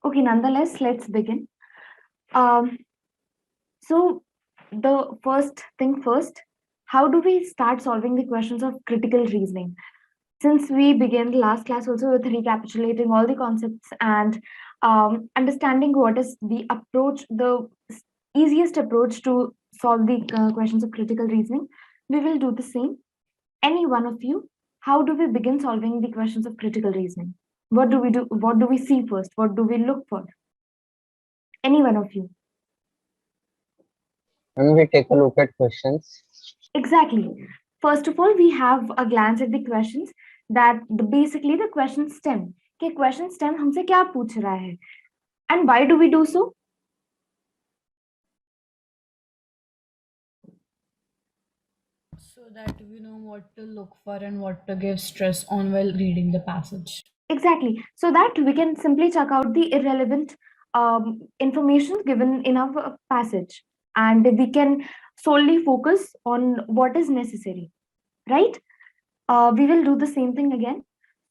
Okay, nonetheless, let's begin. Um, so, the first thing first, how do we start solving the questions of critical reasoning? Since we began the last class also with recapitulating all the concepts and understanding what is the approach, the easiest approach to solve the questions of critical reasoning, we will do the same. Any one of you, how do we begin solving the questions of critical reasoning? What do we do? What do we see first? What do we look for? Any one of you? When we take a look at questions, Exactly. First of all, we have a glance at the questions that basically the question stem. कि question stem हमसे क्या पूछ रहा है? And why do we do so? So that we know what to look for and what to give stress on while reading the passage. Exactly. So that we can simply check out the irrelevant information given in our passage, and we can solely focus on what is necessary, right? We will do the same thing again.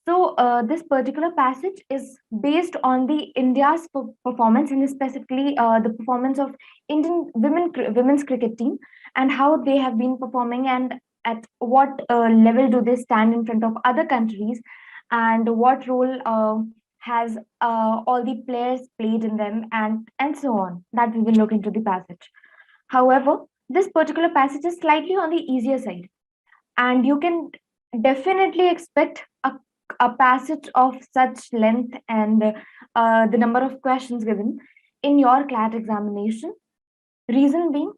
So this particular passage is based on the India's performance, and specifically the performance of Indian women's cricket team, and how they have been performing, and at what level do they stand in front of other countries, and what role has all the players played in them, and so on. That we will look into the passage. However, this particular passage is slightly on the easier side, and you can definitely expect a passage of such length and the number of questions given in your CLAT examination. Reason being,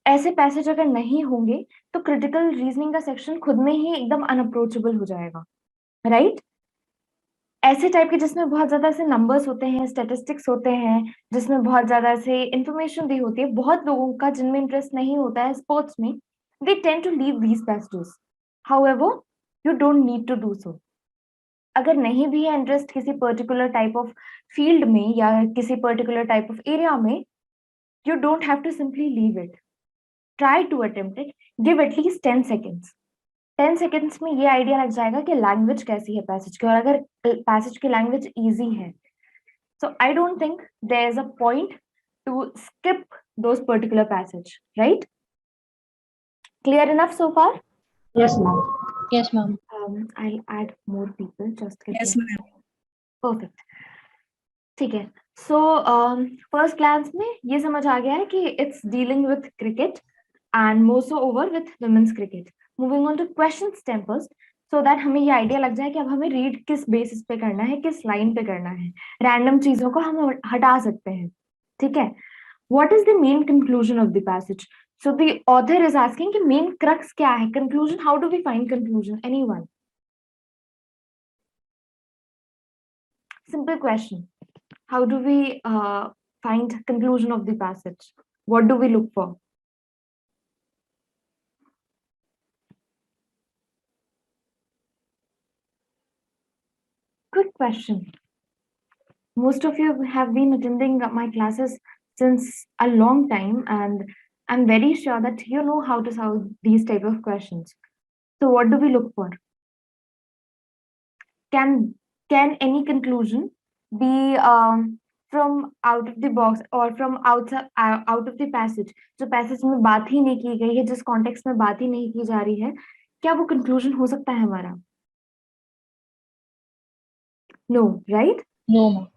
ऐसे passage अगर नहीं होंगे तो critical reasoning का section खुद में ही एकदम unapproachable हो जाएगा, राइट? ऐसे टाइप के जिसमें बहुत ज्यादा से नंबर्स होते हैं, स्टैटिस्टिक्स होते हैं, जिसमें बहुत ज्यादा से इंफॉर्मेशन दी होती है, बहुत लोगों का जिनमें इंटरेस्ट नहीं होता है स्पोर्ट्स में, they tend to leave these passages. However, you don't need to do so. अगर नहीं भी है इंटरेस्ट किसी पर्टिकुलर टाइप ऑफ फील्ड में या किसी पर्टिकुलर टाइप ऑफ एरिया में, you don't have to simply leave it. Try to attempt it. Give at least 10 seconds. 10 seconds में ये आइडिया लग जाएगा कि लैंग्वेज कैसी है पैसेज की, और अगर पैसेज की लैंग्वेज इजी है, so I don't think there is a point to skip those particular passage, right? Clear enough so far? Yes, ma'am. Yes, ma'am. I'll add more people. Just give Yes, me. ma'am. Perfect. ठीक है. So first glance में ये समझ आ गया है कि it's dealing with cricket and more so over with women's cricket. Moving on to question stem first, so that हमें ये आइडिया लग जाए कि अब हमें रीड किस बेसिस पे करना है, किस लाइन पे करना है. रैंडम चीजों को हम हटा सकते हैं, ठीक है? What is the main conclusion of the passage? So the author is asking कि main crux क्या है, conclusion. How do we find conclusion? Anyone? Simple question. How do we find conclusion of the passage? What do we look for? Quick question. Most of you have been attending my classes since a long time, and I'm very sure that you know how to solve these type of questions. So what do we look for? Can any conclusion be from out of the box or from outside out of the passage? जो passage में बात ही नहीं की गई है, जिस context में बात ही नहीं की जा रही है, क्या वो conclusion हो सकता है हमारा? No, right? No, ma'am.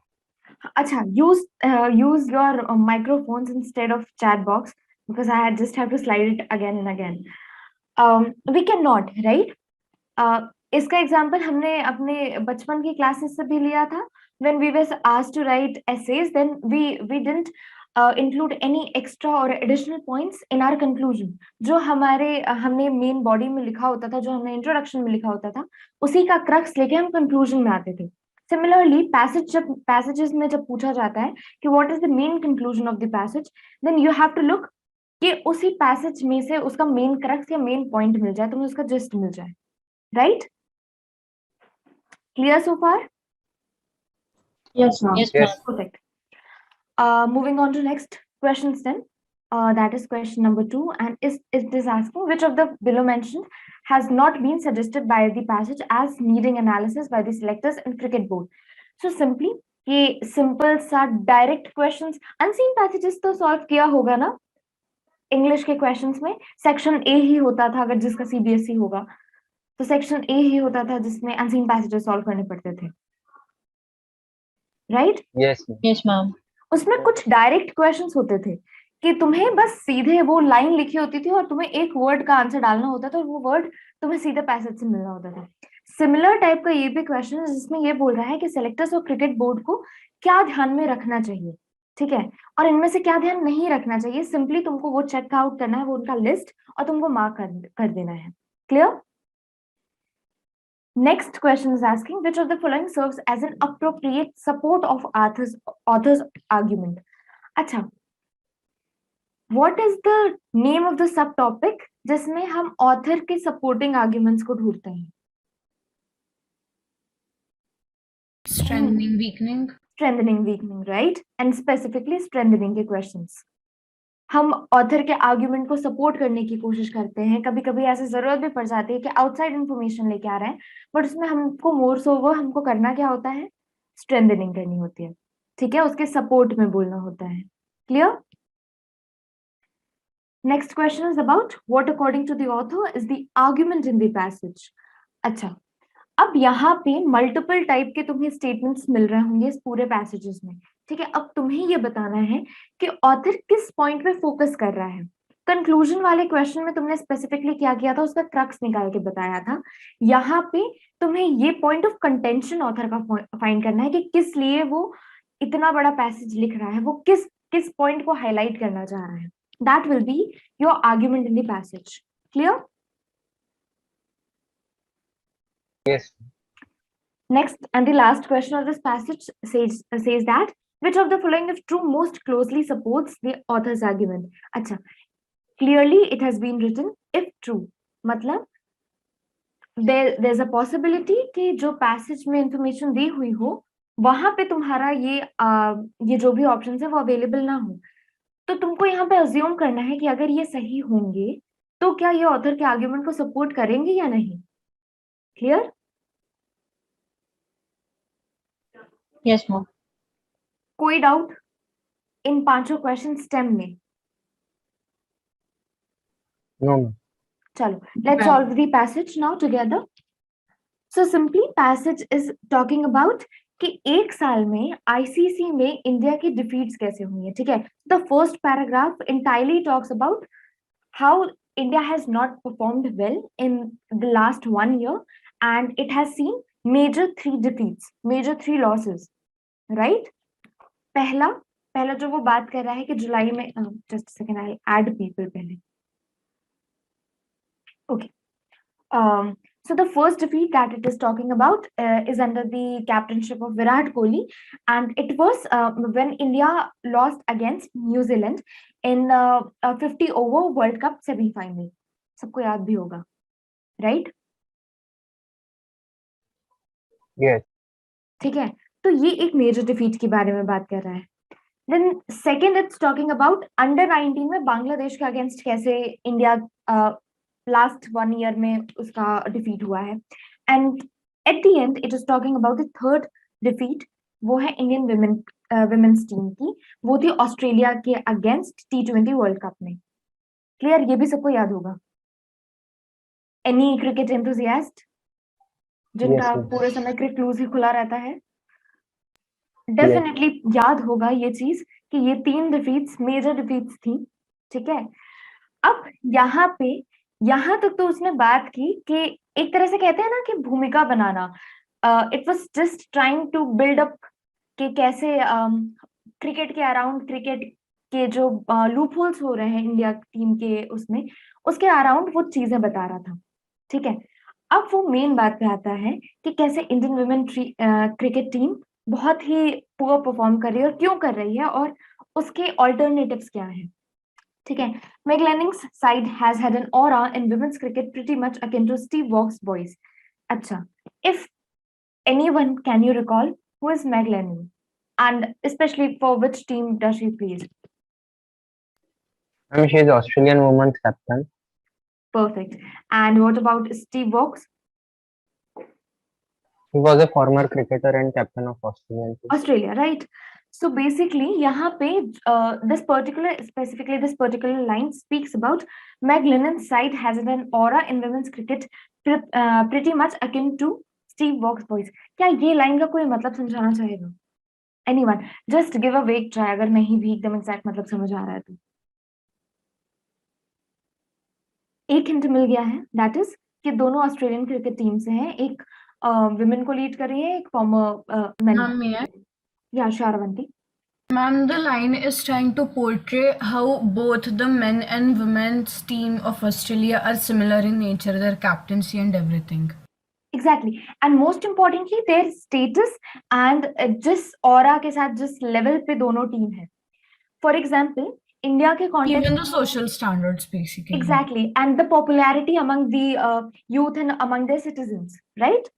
Acha, use your microphones instead of chat box, because I just have to slide it again and again. We cannot, right? इसका एग्जाम्पल हमने अपने बचपन की क्लासेस से भी लिया था. When we were asked to write essays, then we didn't include any extra or additional points in our conclusion. जो हमने मेन बॉडी में लिखा होता था, जो हमने इंट्रोडक्शन में लिखा होता था, उसी का क्रक्स लेके हम कंक्लूजन में आते थे. सिमिलरली पैसेजेस में जब पूछा जाता है कि what is the main conclusion of the passage, then you have to look कि उसी पैसेज में से उसका मेन क्रक्स या मेन पॉइंट मिल जाए, तुम्हें उसका जिस्ट मिल जाए, right? Clear so far? Yes, ma'am. Yes, ma'am. Perfect. Moving on to next questions then. That is question number 2, and is this asking which of the below mentioned has not been suggested by the passage as needing analysis by the selectors in cricket board? So simply, कि simple सा direct questions, unseen passages तो solve किया होगा ना English के questions में? Section A ही होता था, अगर जिसका सीबीएसई होगा तो सेक्शन ए ही होता था जिसमें अनसीन पैसेजेस सॉल्व करने पड़ते थे, right? Yes, ma'am. Yes, ma'am. उसमें कुछ डायरेक्ट क्वेश्चंस होते थे कि तुम्हें बस सीधे वो लाइन लिखी होती थी और तुम्हें एक वर्ड का आंसर डालना होता था और वो वर्ड तुम्हें सीधे पैसेज से मिलना होता था। सिमिलर टाइप का ये भी क्वेश्चन है जिसमें ये बोल रहा है कि सेलेक्टर्स और क्रिकेट बोर्ड को क्या ध्यान में रखना चाहिए, ठीक है, और इनमें से क्या ध्यान नहीं रखना चाहिए। सिंपली तुमको वो चेक आउट करना है, वो उनका लिस्ट, और तुमको मार्क कर देना है। Clear? Next question is asking which of the following serves as an appropriate support of author's argument. अच्छा, what is the name of the subtopic जिसमें हम author के supporting arguments को ढूंढते हैं? Strengthening, weakening. Strengthening, weakening, right? And specifically strengthening के questions. हम author के आर्ग्यूमेंट को सपोर्ट करने की कोशिश करते हैं। कभी कभी ऐसे जरूरत भी पड़ जाती है कि आउटसाइड इंफॉर्मेशन लेके आ रहे हैं, बट उसमें हमको मोर सो वो हमको करना क्या होता है? स्ट्रेंथनिंग करनी होती है, ठीक है, उसके सपोर्ट में बोलना होता है। Clear? Next question is about what according to the author is the argument in the passage. अच्छा, अब यहाँ पे मल्टीपल टाइप के तुम्हें स्टेटमेंट्स मिल रहे होंगे इस पूरे पैसेजेस में, ठीक है। अब तुम्हें ये बताना है कि ऑथर किस पॉइंट पे फोकस कर रहा है। कंक्लूजन वाले क्वेश्चन में तुमने स्पेसिफिकली क्या किया था, उसका क्रक्स निकाल के बताया था। यहाँ पे तुम्हें ये पॉइंट ऑफ कंटेंशन ऑथर का फाइंड करना है कि किस लिए वो इतना बड़ा पैसेज लिख रहा है, वो किस किस पॉइंट को हाईलाइट करना चाह रहा है। That will be your argument in the passage. Clear? Yes. Next and the last question of this passage says that which of the following if true most closely supports the author's argument. अच्छा, clearly it has been written if true, मतलब there's a possibility कि जो passage में information दी हुई हो वहां पे तुम्हारा ये जो भी ऑप्शन है वो अवेलेबल ना हो, तो तुमको यहाँ पे अज्यूम करना है कि अगर ये सही होंगे तो क्या ये ऑथर के आर्ग्यूमेंट को सपोर्ट करेंगे या नहीं। क्लियर? Yes, ma'am. कोई डाउट इन पांचों क्वेश्चन स्टेम में? No, ma'am. चलो, let's Ma'am. solve the passage now together. So simply passage is talking about कि एक साल में आईसीसी में इंडिया की डिफीट्स कैसे हुई है, ठीक है। The first paragraph entirely talks about how India has not performed well in the last 1 year and it has seen major 3 defeats, major 3 losses, right? पहला पहला जो वो बात कर रहा है कि जुलाई में just second I add people पहले। Okay. So the first defeat that it is talking about is under the captainship of Virat Kohli, and it was when India lost against New Zealand in a 50 over World Cup semi-final. सबको याद भी होगा, right? Yes. ठीक है, तो ये एक major defeat के बारे में बात कर रहा है। Then second it's talking about under 19 में बांग्लादेश के अगेंस्ट कैसे इंडिया लास्ट 1 ईयर में उसका डिफीट हुआ है। And at the end it is talking about the third defeat, वो है इंडियन विमेन्स टीम की, वो थी ऑस्ट्रेलिया के अगेंस्ट T20 वर्ल्ड कप में। क्लियर? ये भी सबको याद होगा। एनी क्रिकेट एंथुसियास्ट जिनका Yes, ma'am. पूरे समय क्रिक क्लूज ही खुला रहता है, डेफिनेटली याद होगा ये चीज कि ये 3 डिफीट्स मेजर डिफीट्स थी, ठीक है। अब यहाँ तक तो उसने बात की कि एक तरह से कहते हैं ना कि भूमिका बनाना, it was just trying to build up कि कैसे क्रिकेट के अराउंड, क्रिकेट के जो लूप होल्स हो रहे हैं इंडिया टीम के उसमें, उसके अराउंड वो चीजें बता रहा था, ठीक है। अब वो मेन बात पे आता है कि कैसे इंडियन वुमेन क्रिकेट टीम बहुत ही पुअर परफॉर्म कर रही है और क्यों कर रही है और उसके ऑल्टरनेटिव्स क्या हैं, ठीक है। Meg Lanning's side has had an aura in women's cricket pretty much akin to Steve Walk's boys. अच्छा, if anyone can you recall who is Meg Lanning and especially for which team does she play? Ma'am, she is Australian women's captain. Perfect. And what about Steve Walks? He was a former cricketer and captain of Australian team. Australia, right? So basically, यहाँ पे this particular line speaks about Meg Lennon's side has an aura in women's cricket pretty much akin to Steve Walker's voice. क्या ये line का कोई मतलब समझाना चाहेगा? Anyone? Just give a vague try अगर नहीं भी एकदम exact मतलब समझ आ रहा है तो. एक हिंट मिल गया है, that is कि दोनों ऑस्ट्रेलियन क्रिकेट टीम से हैं, एक विमेन को लीड कर रही है, एक farmer man. Ma'am, may I? या शारवंती. Ma'am, the line is trying to portray how both the men and women's team of Australia are similar in nature, their captaincy and everything. Exactly. And most importantly, their status and जिस aura के साथ जिस level पे दोनों team है. For example, India के context. Even the social standards, basically. Exactly. And the popularity among the youth and among their citizens, right?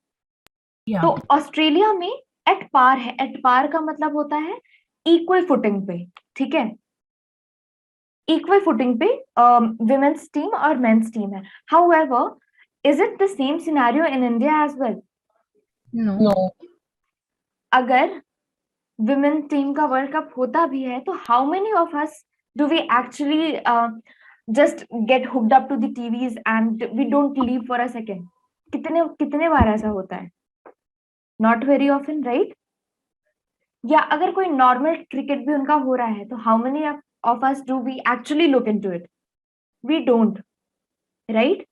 Yeah. तो Australia में एट पार है. एट पार का मतलब होता है इक्वल फुटिंग पे. ठीक है, इक्वल फुटिंग पे विमेन्स टीम और मेंस टीम है. However, is it the same scenario in India as well? No. अगर विमेन टीम का वर्ल्ड कप होता भी है तो how many of us do we actually just get hooked up to the TVs and we don't leave for a second? कितने बार ऐसा होता है? Not very often, right? या अगर कोई नॉर्मल क्रिकेट भी उनका हो रहा है तो how many of us do we actually look into it? We don't, right?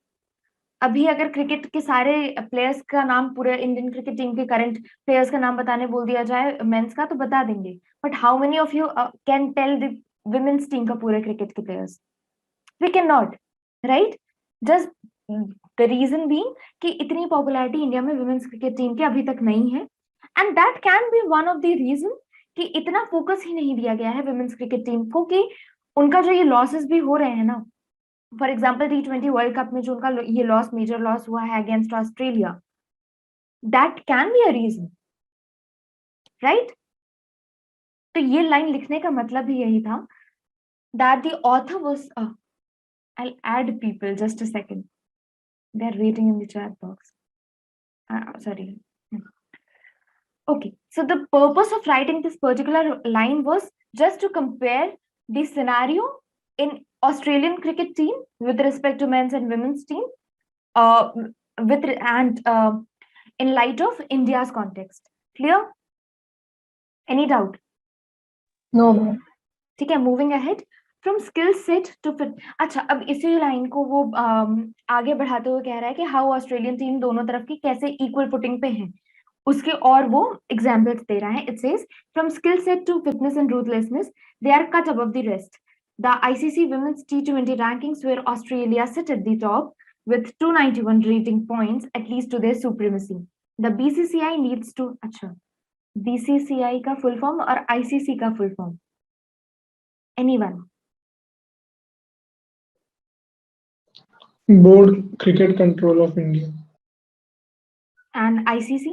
अभी अगर क्रिकेट के सारे प्लेयर्स का नाम, पूरे इंडियन क्रिकेट टीम के करंट प्लेयर्स का नाम बताने बोल दिया जाए मेंस का तो बता देंगे, but how many of you can tell the women's team का पूरे क्रिकेट के players? We can not, right? Just the reason being कि इतनी पॉपुलैरिटी इंडिया में विमेन्स क्रिकेट टीम की अभी तक नहीं है, and that can be one of the reason कि इतना फोकस ही नहीं दिया गया है विमेन्स क्रिकेट टीम को, कि उनका जो ये लॉसेस भी हो रहे हैं ना, for example T20 world cup में जो उनका ये लॉस, मेजर लॉस हुआ है against Australia, that can be a reason, right? तो ये लाइन लिखने का मतलब भी यही था, that the author was I'll add people, just a second. They're waiting in the chat box. Sorry. Okay, so the purpose of writing this particular line was just to compare the scenario in Australian cricket team with respect to men's and women's team, in light of India's context. Clear? Any doubt? No, ma'am. ठीक है, moving ahead. From skill set to fit. अच्छा, अब इसी line को वो आगे बढ़ाते हुए कह रहा है कि हाउ ऑस्ट्रेलियन टीम दोनों तरफ की कैसे इक्वल फुटिंग पे है, उसके और वो एग्जाम्पल्स दे रहा है. It says from skill set to fitness and ruthlessness they are cut above the rest. द ICC women's T20 rankings where Australia sit at the top with 291 rating points, at least to their supremacy. The BCCI needs to. अच्छा, BCCI का full form और ICC का full form? Anyone? Board Cricket Control of India. And ICC?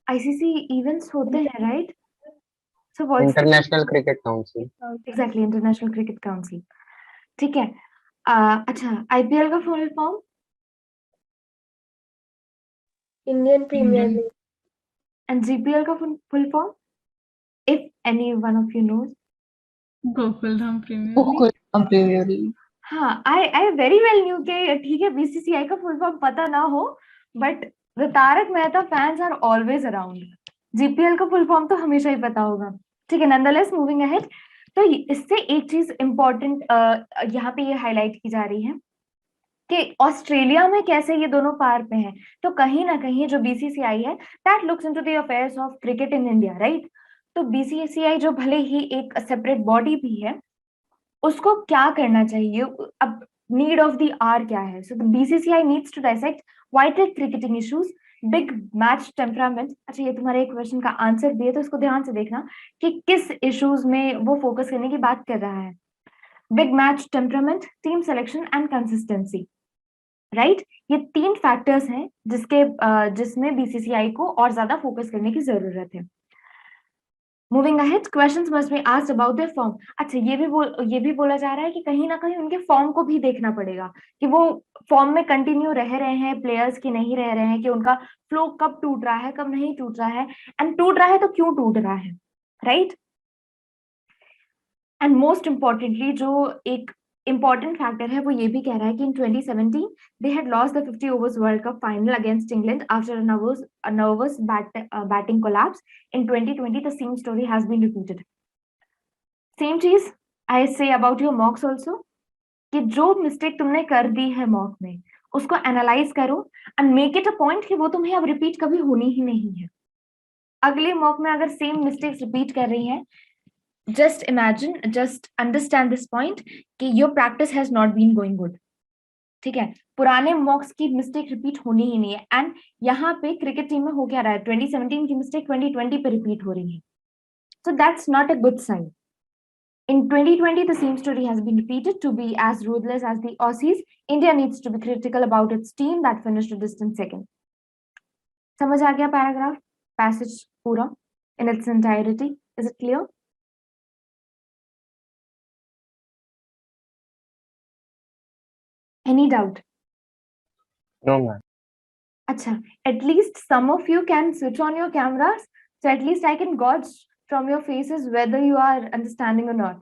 ICC events होते हैं, right? So what's International Cricket Council. exactly International Cricket Council? ठीक है. अच्छा, IPL का full form? Indian Premier Indian. League. And GPL का full form? If any one of you knows. Gokuldham Premier. Gokuldham Premier League. हाँ, I very well knew कि ठीक है BCCI का full form पता ना हो, but the Tarak Mehta fans are always around. GPL का full form तो हमेशा ही पता होगा. ठीक है, nonetheless moving ahead. तो इससे एक चीज इम्पोर्टेंट यहाँ पे ये हाईलाइट की जा रही है कि ऑस्ट्रेलिया में कैसे ये दोनों पार पे हैं. तो कहीं ना कहीं जो BCCI है, that looks into the affairs of cricket in India, right? तो BCCI जो भले ही एक सेपरेट बॉडी भी है, उसको क्या करना चाहिए, अब नीड ऑफ द आवर क्या है? So the BCCI needs to dissect vital cricketing issues, big match temperament. अच्छा, ये तुम्हारे एक क्वेश्चन का आंसर दिए तो इसको ध्यान से देखना कि किस इश्यूज में वो फोकस करने की बात कर रहा है. Big match temperament, team selection and consistency, right? ये 3 फैक्टर्स हैं जिसमें BCCI को और ज्यादा फोकस करने की जरूरत है. Moving ahead, questions must be asked about their form. अच्छा, ये भी बोला जा रहा है कि कहीं ना कहीं उनके फॉर्म को भी देखना पड़ेगा कि वो फॉर्म में कंटिन्यू रह रहे हैं प्लेयर्स की नहीं रह रहे हैं, कि उनका फ्लो कब टूट रहा है कब नहीं टूट रहा है, एंड टूट रहा है तो क्यों टूट रहा है, राइट. एंड मोस्ट इम्पॉर्टेंटली जो एक important फैक्टर है वो ये भी कह रहा है कि in 2017 they had lost the 50 overs World Cup final against England after a nervous batting collapse. In 2020 the same story has been repeated. Same चीज I say about your mocks also, कि जो मिस्टेक तुमने कर दी है mock में उसको analyse करो and make it a point कि वो तुम्हें अब रिपीट कभी होनी ही नहीं है. अगले मॉक में अगर सेम मिस्टेक्स रिपीट कर रही हैं, just imagine, just understand this point कि your practice has not been going good. ठीक है, पुराने मॉक्स की मिस्टेक रिपीट होनी ही नहीं है. एंड यहाँ पे क्रिकेट टीम में हो क्या रहा है, 2017 की मिस्टेक 2020 पे रिपीट हो रही है. So that's not a good sign. In 2020 the same story has been repeated. To be as ruthless as the Aussies, India needs to be critical about its team that finished a distant second. समझ आ गया paragraph, passage पूरा in its entirety? Is it clear? Any doubt? No, ma'am. Acha, at least some of you can switch on your cameras, so at least I can gauge from your faces whether you are understanding or not.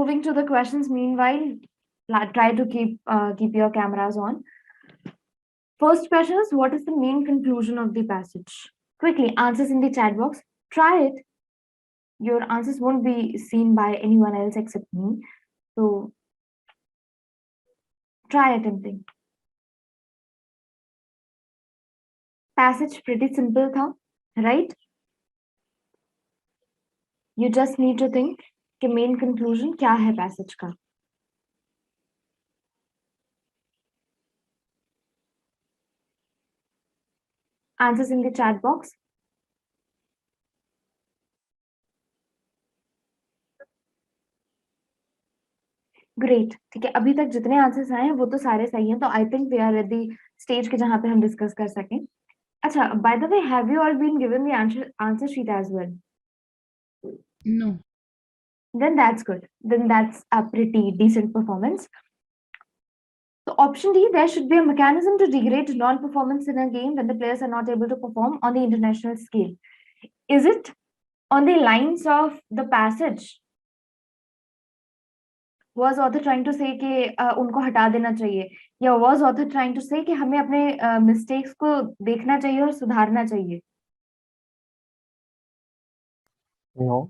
Moving to the questions, meanwhile, try to keep your cameras on. First question is, what is the main conclusion of the passage? Quickly, answers in the chat box. Try it. Your answers won't be seen by anyone else except me. So try attempting. Passage pretty simple tha, right? You just need to think कि main conclusion क्या है passage का. Answers in the chat box. Great, ठीक है. अभी तक जितने answers आए हैं वो तो सारे सही हैं, तो I think we are at the stage के जहां पे हम डिस्कस कर सकें. अच्छा, by the way, have you all been given the answer sheet as well? No. Then that's good. Then that's a pretty decent performance. So option D, there should be a mechanism to degrade non-performance in a game when the players are not able to perform on the international scale. Is it on the lines of the passage? Was author trying to say कि उनको हटा देना चाहिए, या was author trying to say कि हमें अपने mistakes को देखना चाहिए और सुधारना चाहिए? No.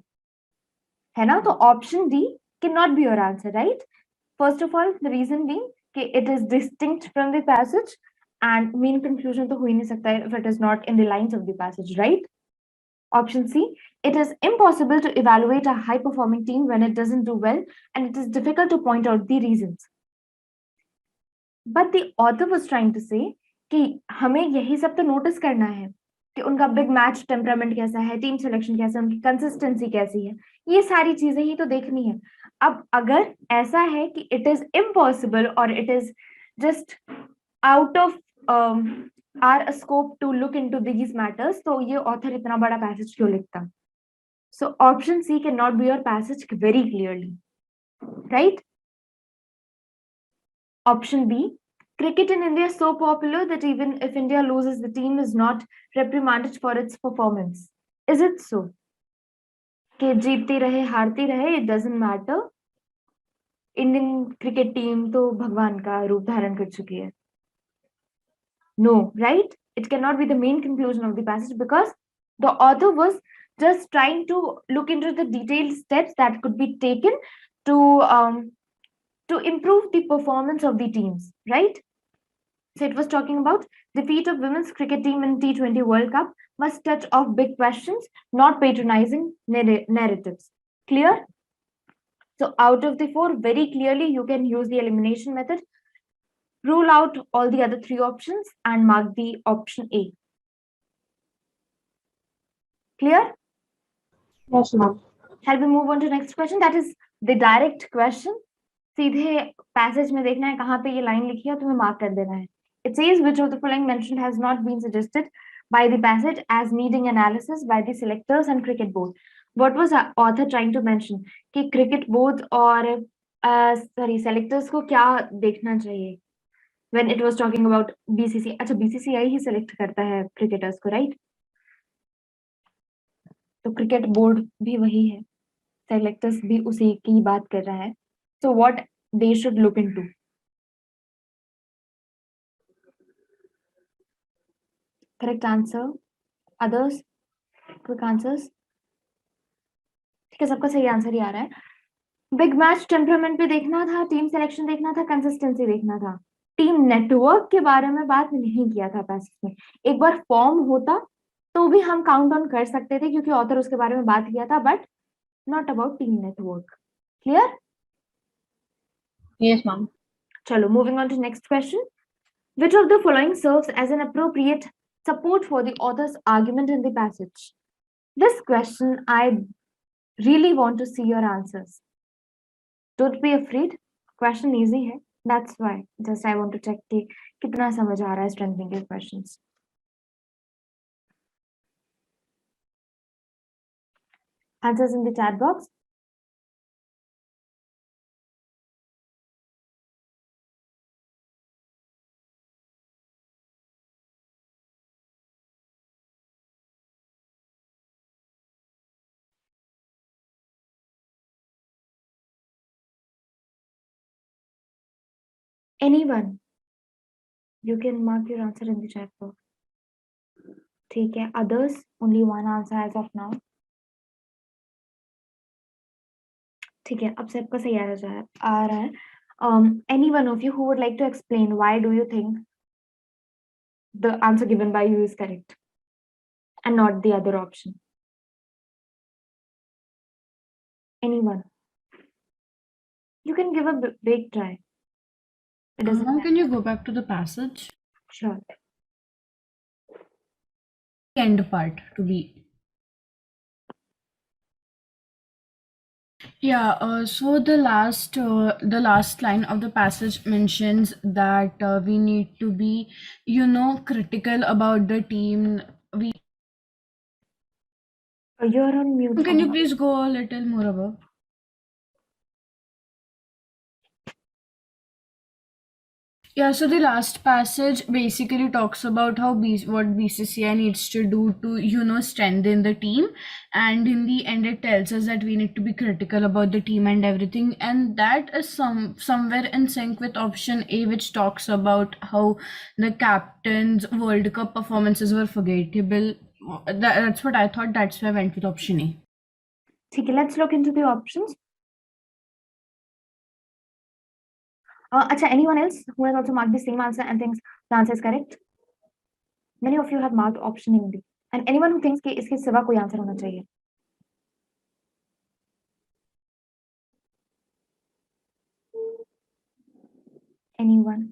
है ना, तो option D cannot be your answer, right? First of all, the reason being कि it is distinct from the passage and main conclusion तो हो ही नहीं सकता है if it is not in the lines of the passage, right? Option C, it is impossible to evaluate a high performing team when it doesn't do well and it is difficult to point out the reasons. But the author was trying to say कि हमें यही सब तो notice करना है कि उनका big match temperament कैसा है, टीम सिलेक्शन कैसा है, उनकी कंसिस्टेंसी कैसी है, ये सारी चीजें ही तो देखनी है. अब अगर ऐसा है कि इट इज इम्पॉसिबल और it is just out of our scope to look into these matters, तो ये ऑथर इतना बड़ा पैसेज क्यों लिखता? So option C can not be your passage very clearly, right? Option B, cricket in India is so popular that even if India loses, the team is not reprimanded for its performance. Is it so? कि जीतती रहे हारती रहे, it doesn't matter. Indian cricket team तो भगवान का रूप धारण कर चुकी है. No, right? It cannot be the main conclusion of the passage because the author was just trying to look into the detailed steps that could be taken to improve the performance of the teams, right? So it was talking about the defeat of women's cricket team in T20 World Cup must touch off big questions, not patronizing narratives. Clear? So out of the four, very clearly you can use the elimination method, rule out all the other three options and mark the option A. Clear? Yes, ma'am. Shall we move on to next question? That is the direct question. सीधे passage में देखना है कहाँ पे ये line लिखी है, तुम्हें मार्क कर देना है. It says which of the following mentioned has not been suggested by the passage as needing analysis by the selectors and cricket board. What was our author trying to mention? कि cricket board और sorry selectors को क्या देखना चाहिए when it was talking about BCCI? अच्छा BCCI ही select करता है cricketers को, right? तो cricket board भी वही है, selectors भी उसी की बात कर रहा है. So what they should look into? Correct answer. Others? Quick answers? ठीक है, सबका सही आंसर ही आ रहा है. बिग मैच टेम्परामेंट भी देखना था, टीम सिलेक्शन देखना था, कंसिस्टेंसी देखना था. टीम नेटवर्क के बारे में बात नहीं किया था पैसेज में. एक बार फॉर्म होता तो भी हम काउंट ऑन कर सकते थे क्योंकि ऑथर उसके बारे में बात किया था, but not about team network. Clear? Yes, ma'am. चलो, moving on to next question. Which of the following serves as an appropriate support for the author's argument in the passage? This question, I really want to see your answers. Don't be afraid. Question easy है. That's why. Just I want to check कि कितना समझ आ रहा है strengthening के questions. Answers in the chat box. Anyone? You can mark your answer in the chat box. ठीक है. Others? Only one answer as of now. ठीक है, अब सबका सही आ रहा है. Any one of you who would like to explain why do you think the answer given by you is correct and not the other option? Anyone? You can give a big try. It doesn't Mom, matter. can you go back to the passage? Sure. End part to be. Yeah, so the last line of the passage mentions that we need to be, critical about the team. You're on mute. Can you please go a little more above? Yeah, so the last passage basically talks about what BCCI needs to do to, strengthen the team. And in the end, it tells us that we need to be critical about the team and everything. And that is somewhere in sync with option A, which talks about how the captain's World Cup performances were forgettable. That's what I thought. That's why I went with option A. Okay, let's look into the options. Anyone else who has also marked the same answer and thinks the answer is correct? Many of you have marked option A only. And anyone who thinks कि इसके सिवा कोई answer होना चाहिए? Anyone?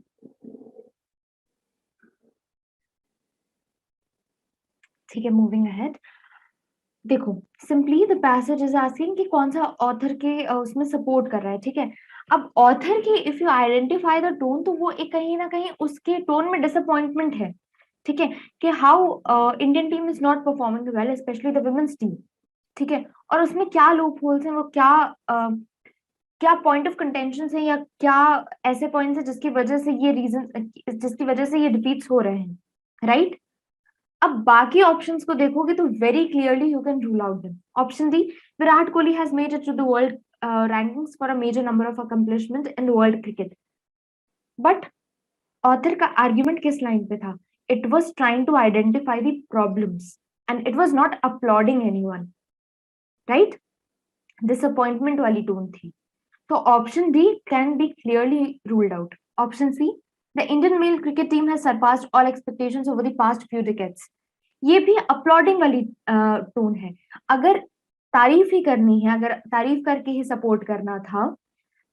ठीक है, moving ahead. देखो, simply the passage is asking कि कौन सा author के उसमें support कर रहा है, ठीक है? अब author की if you identify the tone, तो वो एक कहीं ना कहीं उसके tone में disappointment है, ठीक है? कि how Indian team is not performing well, especially the women's team, ठीक है? और उसमें क्या loopholes हैं, वो क्या point of contention है या क्या ऐसे points है जिसकी वजह से ये reason जिसकी वजह से ये defeats हो रहे हैं, right? अब बाकी ऑप्शंस को देखोगे तो very clearly you can rule out them. Option D, Virat Kohli has made it to the world rankings for a major number of accomplishment in world cricket. But author का आर्ग्यूमेंट किस लाइन पे था? It was trying to identify the problems and it was not applauding anyone, right? Disappointment वाली tone थी. तो option D can be clearly ruled out. Option C, the Indian male cricket team has surpassed all expectations over the past few decades. ये भी uploading वाली tone है. अगर तारीफ ही करनी है, अगर तारीफ करके ही सपोर्ट करना था,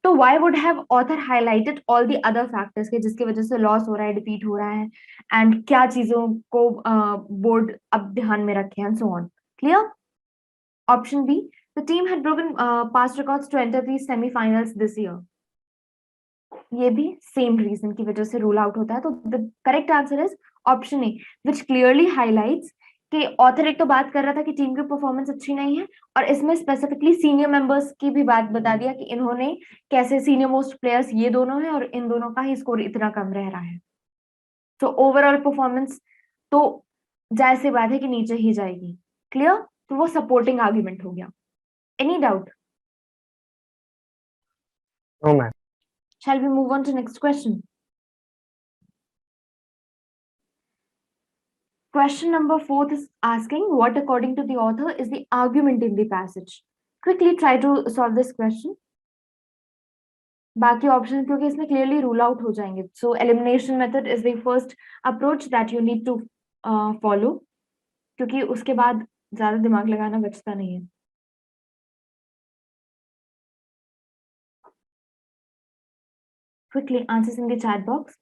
तो why would have author highlighted all the other factors के जिसकी वजह से लॉस हो रहा है, डिफीट हो रहा है, एंड क्या चीजों को बोर्ड अब ध्यान में रखे, and so on. Clear? Option B, the team had broken past records to enter the semi-finals this year. ये भी सेम रीजन की वजह से रूल आउट होता है। तो the correct answer is option A, which clearly highlights कि author एक तो बात कर रहा था कि टीम की परफॉर्मेंस अच्छी नहीं है, और इसमें स्पेसिफिकली सीनियर मेंबर्स की भी बात बता दिया कि इन्होंने कैसे सीनियर मोस्ट प्लेयर्स ये दोनों हैं और इन दोनों का ही स्कोर इतना कम रह रहा है। तो ओवरऑल परफॉर्मेंस तो जायज सी बात है कि नीचे ही जाएगी। क्लियर? तो वो सपोर्टिंग आर्ग्यूमेंट हो गया। Any doubt? No, ma'am. Shall we move on to next question? Question number 4 is asking what, according to the author, is the argument in the passage. Quickly try to solve this question. बाकी option क्योंकि इसमें clearly rule out हो जाएंगे, so elimination method is the first approach that you need to follow, क्योंकि उसके बाद ज्यादा दिमाग लगाना बचता नहीं है। Quickly answers in the chat box.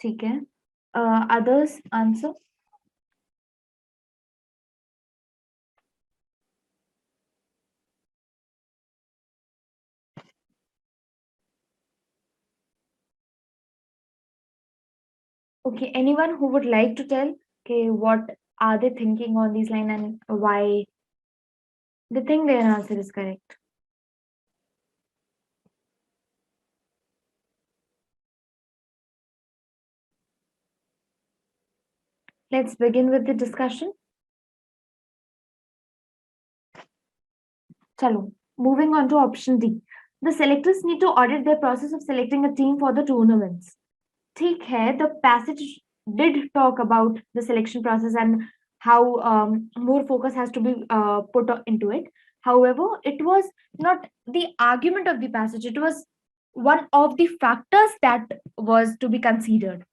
ठीक है, others answer. Okay, anyone who would like to tell, okay, what are they thinking on these line and why they think their answer is correct? Let's begin with the discussion. Chalo, moving on to option D. The selectors need to audit their process of selecting a team for the tournaments. ठीक है, the passage did talk about the selection process and how more focus has to be put into it. However, it was not the argument of the passage, it was one of the factors that was to be considered,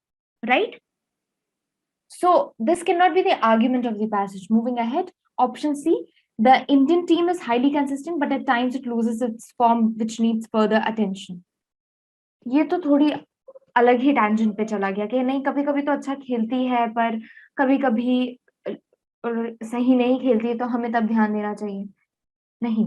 right? So this cannot be the argument of the passage. Moving ahead, option C, the Indian team is highly consistent, but at times it loses its form, which needs further attention. ये तो थोड़ी अलग ही tangent पे चला गया कि नहीं, कभी कभी तो अच्छा खेलती है पर कभी कभी सही नहीं खेलती है, तो हमें तब ध्यान देना चाहिए। नहीं,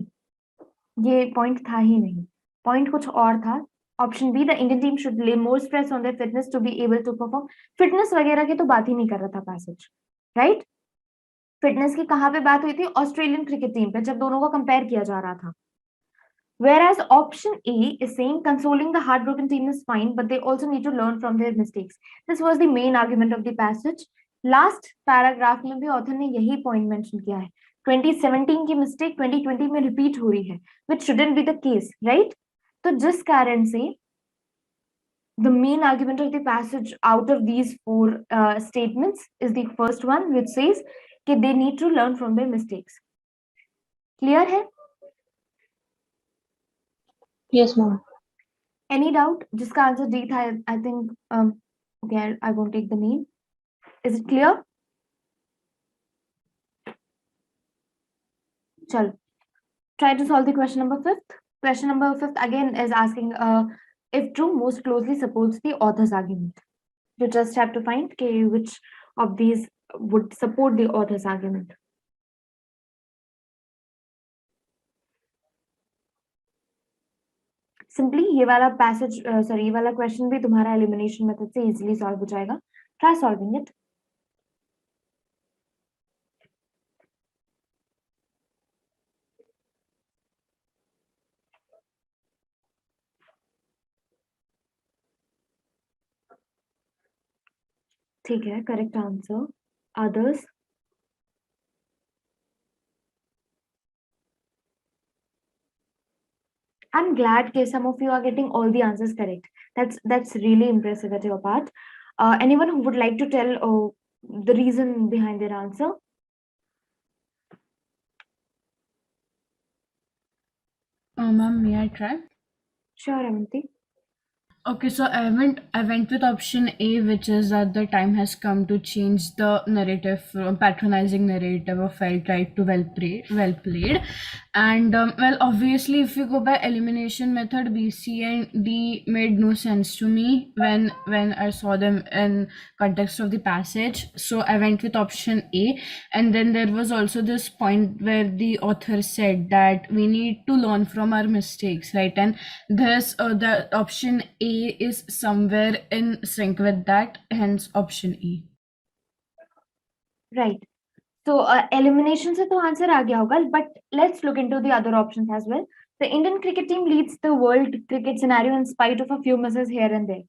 ये पॉइंट था ही नहीं, पॉइंट कुछ और था। Option B, the Indian team should lay more stress on their fitness to be able to perform. Fitness वगैरह की तो बात ही नहीं कर रहा था पैसेज, राइट? फिटनेस की कहाँ पे बात हुई थी? ऑस्ट्रेलियन क्रिकेट टीम पे, जब दोनों को कंपेयर किया जा रहा था। Whereas option A is saying consoling the heartbroken team is fine, but they also need to learn from their mistakes. This was the main argument of the passage. Last paragraph में भी author ने यही point mention किया है। 2017 की mistake 2020 में repeat हो रही है, which shouldn't be the case, right? तो जिस कारण से the main argument of the passage out of these four statements is the first one, which says that they need to learn from their mistakes. Clear है? Yes, ma'am. Any doubt? जिसका answer D था, I think, okay, I won't take the name. Is it clear? चलो, try to solve the question number 5th. Question number 5th again is asking if true most closely supports the author's argument. You just have to find which of these would support the author's argument. Simply ये वाला passage, sorry, ये वाला question भी तुम्हारा elimination method से easily solve हो जाएगा. Try solving it. ठीक है, correct answer. Others? I'm glad that some of you are getting all the answers correct. That's really impressive at your part. Anyone who would like to tell the reason behind their answer? Ma'am, may I try? Sure, Amanti. Okay, so I went with option A, which is that the time has come to change the narrative from patronizing narrative of felt right to well played. And well, obviously, if you go by elimination method, B, C, and D made no sense to me when I saw them in context of the passage. So I went with option A. And then there was also this point where the author said that we need to learn from our mistakes, right? And this the option A is somewhere in sync with that, hence option E. Right. So elimination से तो answer आ गया होगा, but let's look into the other options as well. The Indian cricket team leads the world cricket scenario in spite of a few misses here and there.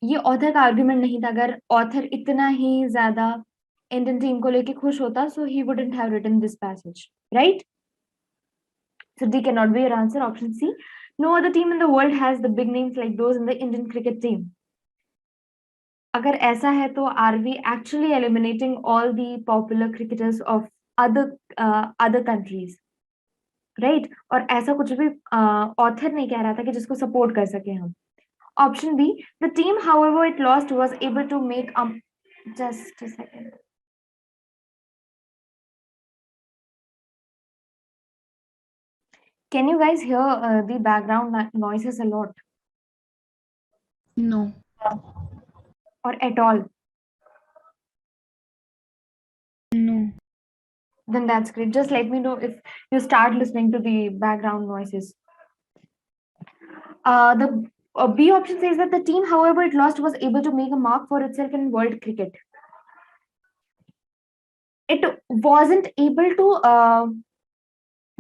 ये author का argument नहीं था. अगर author इतना ही ज्यादा Indian team को लेके खुश होता, so he wouldn't have written this passage, right? So D cannot be your answer. Option C. No other team in the world has the big names like those in the Indian cricket team. अगर ऐसा है तो are we actually eliminating all the popular cricketers of other countries, right? और ऐसा कुछ भी author नहीं कह रहा था कि जिसको सपोर्ट कर सके हम. Option B, the team however it lost was able to make just a second. Can you guys hear the background noises a lot No. or at all? No. Then that's great. Just let me know if you start listening to the background noises. The B option says that the team, however it lost, was able to make a mark for itself in world cricket. It wasn't able to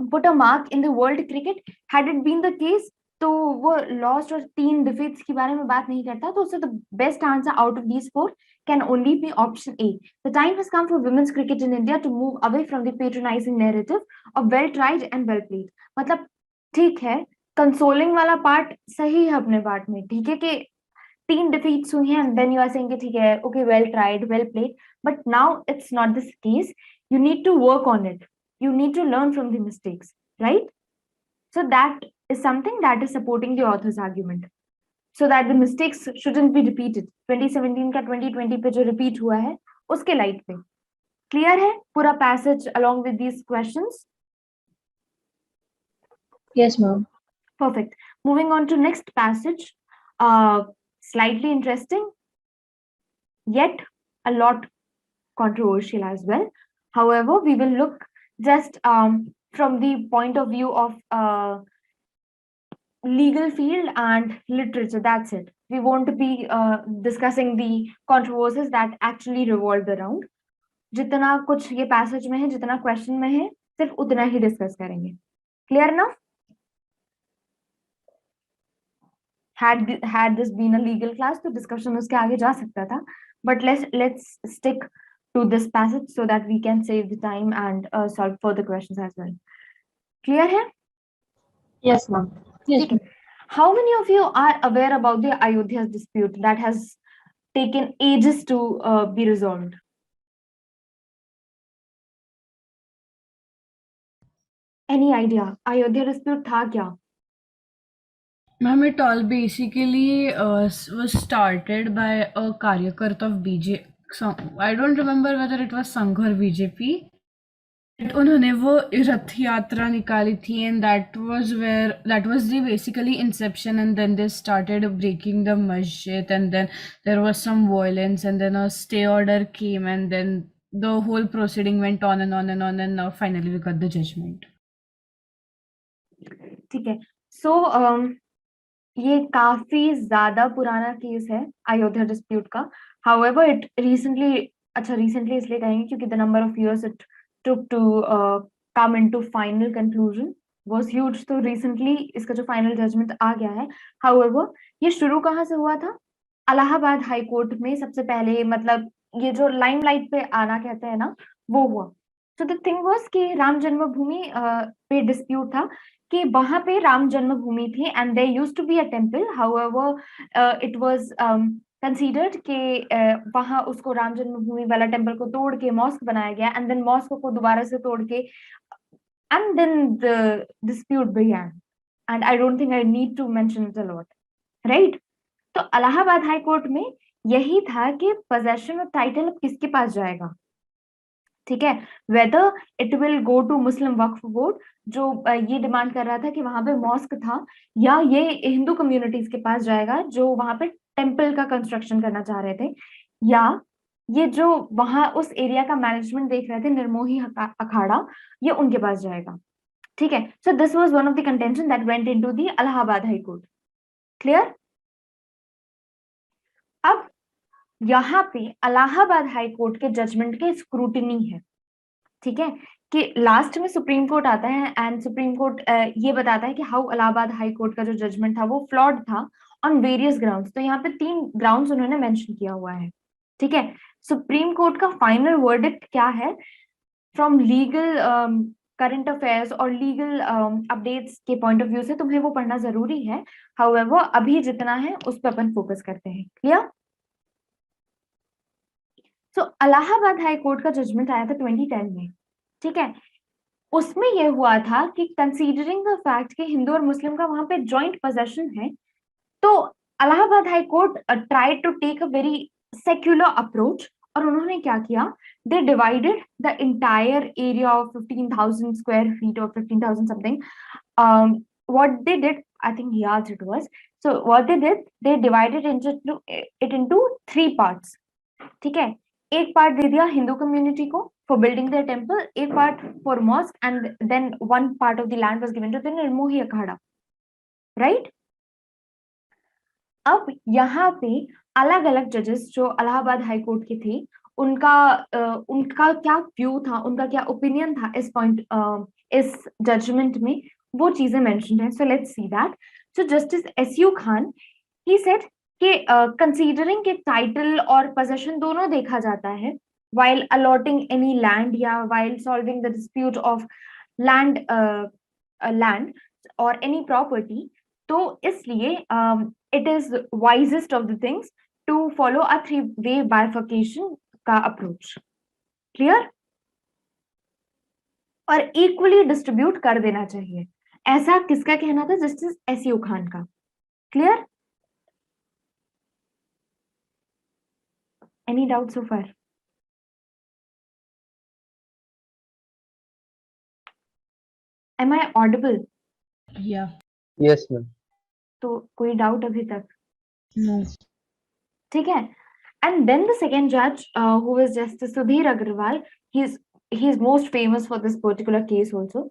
put a mark in the world cricket. Had it been the case, तो वो lost और 3 defeats की बारे में बात नहीं करता. तो the best answer out of these 4 can only be option A. The time has come for women's cricket in India to move away from the patronizing narrative of well tried and well played. मतलब ठीक है, consoling वाला part सही है अपने part में, ठीक है कि 3 defeats हुई हैं, and then you are saying कि ठीक है, okay, well tried, well played, but now it's not this case. You need to work on it. You need to learn from the mistakes, right? So that is something that is supporting the author's argument, so that the mistakes shouldn't be repeated. 2017 का 2020 पे जो repeat हुआ है उसके light पे. Clear है पूरा passage along with these questions? Yes, ma'am. Perfect. Moving on to next passage. Slightly interesting, yet a lot controversial as well. However, we will look just from the point of view of legal field and literature. That's it. We won't be discussing the controversies that actually revolve around. जितना कुछ ये passage में है, जितना question में है, सिर्फ उतना ही discuss करेंगे. Clear enough? Had this been a legal class, तो discussion उसके आगे जा सकता था. But let's stick to this passage so that we can save the time and solve further questions as well. Clear है? Yes, ma'am. Yes, ठीक है. How many of you are aware about the Ayodhya dispute that has taken ages to be resolved? Any idea? Ayodhya dispute था क्या? Ma'am, it all basically was started by a Karyakarta of BJ. So, I don't remember whether it was Sangh or BJP. उन्होंने वो रथ यात्रा निकाली थी, and that was the basically inception, and then they started breaking the masjid, and then there was some violence, and then a stay order came, and then the whole proceeding went on and on and on, and now finally we got the judgment. ठीक है. So ये काफी ज्यादा पुराना case है Ayodhya dispute का. However, it recently इसलिए कहेंगे क्योंकि the number of years it took to come into final conclusion was huge. तो recently इसका जो final judgment आ गया है. However, ये शुरू कहाँ से हुआ था? इलाहाबाद हाई कोर्ट में सबसे पहले, मतलब ये जो लाइमलाइट पे आना कहते हैं ना, वो हुआ. So the thing was कि राम जन्मभूमि पे डिस्प्यूट था कि वहां पे राम जन्मभूमि थी and there used to be a temple. However, it was considered कि वहां उसको राम जन्मभूमि वाला टेम्पल को तोड़ के मॉस्क बनाया गया, and then मॉस्क को दोबारा से तोड़ के, and then the dispute began. And I don't think I need to mention it a lot. Right. तो इलाहाबाद हाई कोर्ट में यही था कि पोजेशन ऑफ टाइटल अब किसके पास जाएगा, ठीक है, whether it will go to Muslim Waqf board जो ये डिमांड कर रहा था कि वहां पे मॉस्क था, या ये हिंदू कम्युनिटीज के पास जाएगा जो वहां पे टेम्पल का कंस्ट्रक्शन करना चाह रहे थे, या ये जो वहां उस एरिया का मैनेजमेंट देख रहे थे निर्मोही अखाड़ा, ये उनके पास जाएगा, ठीक है। So this was one of the contention that went into the Allahabad high court. Clear. अब यहाँ पे इलाहाबाद हाई कोर्ट के जजमेंट के स्क्रूटिनी है, ठीक है, कि लास्ट में सुप्रीम कोर्ट आता है एंड सुप्रीम कोर्ट ये बताता है कि हाउ इलाहाबाद हाई कोर्ट का जो जजमेंट था वो फ्लॉड था ऑन वेरियस ग्राउंड्स। तो यहाँ पे 3 ग्राउंड्स उन्होंने मेंशन किया हुआ है, ठीक है। सुप्रीम कोर्ट का फाइनल वर्डिक्ट क्या है फ्रॉम लीगल करंट अफेयर्स और लीगल अपडेट्स के पॉइंट ऑफ व्यू से तुम्हें वो पढ़ना जरूरी है, हाउएवर अभी जितना है उस पर अपन फोकस करते हैं। क्लियर। सो इलाहाबाद हाई कोर्ट का जजमेंट आया था 2010 में, ठीक है। उसमें यह हुआ था कि कंसीडरिंग द फैक्ट कि हिंदू और मुस्लिम का वहां पे जॉइंट पोजेशन है, तो Allahabad high court try to take a very secular approach, और उन्होंने क्या किया, they divided the entire area of 15,000 square feet और 15,000 something, what they did, I think yards it was, so what they did, they divided it into 3 parts, ठीक है। एक part दे दिया हिंदू कम्युनिटी को फॉर बिल्डिंग देयर टेम्पल, एक part for mosque, and then one part of the land was given to the Nirmohi Akhara, right. अब यहाँ पे अलग अलग जजेस जो इलाहाबाद हाई कोर्ट के थे, उनका क्या व्यू था, उनका क्या ओपिनियन था इस पॉइंट इस जजमेंट में, वो चीजें मेंशन है। So let's see that. So justice S U Khan he said कि कंसीडरिंग के टाइटल और पोजेशन दोनों देखा जाता है while allotting any land या while solving the dispute of land land or any property, तो इसलिए it is wisest of the things to follow a 3-way bifurcation का approach। क्लियर। और इक्वली डिस्ट्रीब्यूट कर देना चाहिए, ऐसा किसका कहना था, जस्टिस एसयू खान का। Clear. Any doubt so far? Am I audible? Yeah. Yes, ma'am. तो कोई डाउट अभी तक? No. ठीक है। And then the second judge, who is Justice Sudhir Agarwal, he's most famous for this particular case also.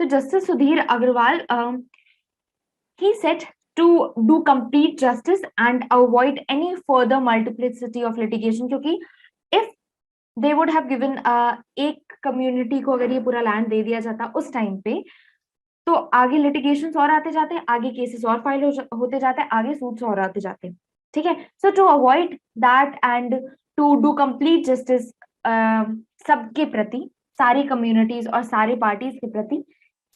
So Justice Sudhir Agarwal, he said to do complete justice and avoid any further multiplicity of litigation, क्योंकि if they would have given एक community को अगर ये पूरा land दे दिया जाता उस time पे, तो आगे लिटिगेशंस और आते जाते, आगे केसेस और फाइल होते जाते, आगे सूट्स और आते जाते, ठीक है। So to avoid that and to do complete justice सबके प्रति, सारी कम्युनिटीज और सारी पार्टीज के प्रति,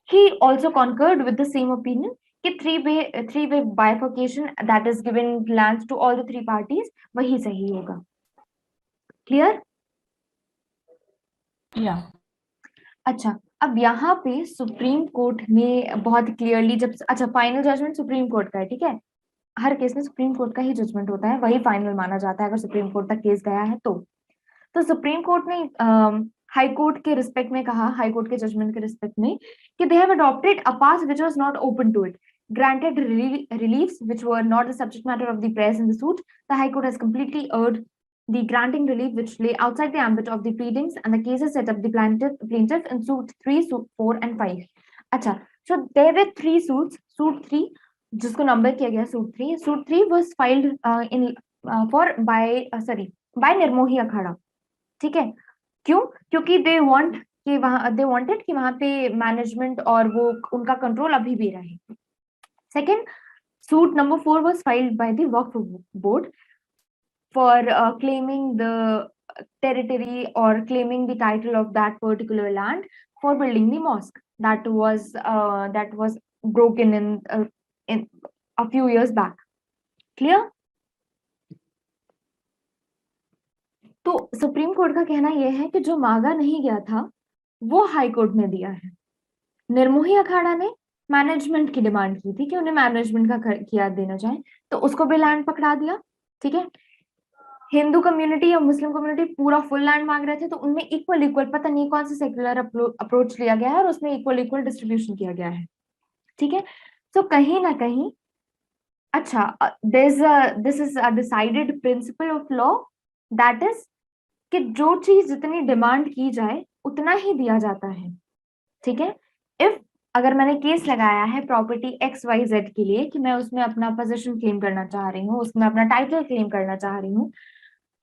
he also concurred with the same opinion कि three way bifurcation that is giving lands to all the 3 parties वही सही होगा। क्लियर। Yeah. अच्छा, अब यहाँ पे सुप्रीम कोर्ट ने बहुत क्लियरली जब, अच्छा फाइनल जजमेंट सुप्रीम कोर्ट का है, ठीक है, हर केस में सुप्रीम कोर्ट का ही जजमेंट होता है, वही फाइनल माना जाता है अगर सुप्रीम कोर्ट तक केस गया है तो सुप्रीम कोर्ट ने हाई कोर्ट के रिस्पेक्ट में कहा, हाई कोर्ट के जजमेंट के रिस्पेक्ट में, कि they have adopted a path which was not open to it, granted reliefs which were not the subject matter of the press in the suit. The High Court has completely erred the granting relief which lay outside the ambit of the pleadings and the cases set up the plaintiff in suit 3, suit 4 and 5. अच्छा, so there were 3 suits. Suit 3 जिसको number किया गया suit 3 was filed by Nirmohi Akhara, ठीक है। क्यों? क्योंकि they wanted कि वहां पे मैनेजमेंट और वो उनका कंट्रोल अभी भी रहे। Second, suit number 4 was filed by the Waqf Board for claiming the territory or claiming the title of that particular land for building the mosque that was broken in a few years back. Clear? तो supreme court का कहना यह है कि जो मांगा नहीं गया था वो हाई कोर्ट ने दिया है। निर्मोही अखाड़ा ने मैनेजमेंट की डिमांड की थी कि उन्हें मैनेजमेंट का किया देना चाहे, तो उसको भी लैंड पकड़ा दिया। ठीक है, हिंदू कम्युनिटी या मुस्लिम कम्युनिटी पूरा फुल लैंड मांग रहे थे, तो उनमें इक्वल इक्वल, पता नहीं कौन सा सेक्युलर अप्रोच लिया गया है और उसमें इक्वल इक्वल डिस्ट्रीब्यूशन किया गया है। ठीक है, तो कहीं ना कहीं, अच्छा, this is a decided principle of law, that is कि जो चीज जितनी डिमांड की जाए उतना ही दिया जाता है। ठीक है, इफ अगर मैंने केस लगाया है प्रॉपर्टी एक्स वाई जेड के लिए कि मैं उसमें अपना पोजीशन क्लेम करना चाह रही हूँ, उसमें अपना टाइटल क्लेम करना चाह रही हूँ,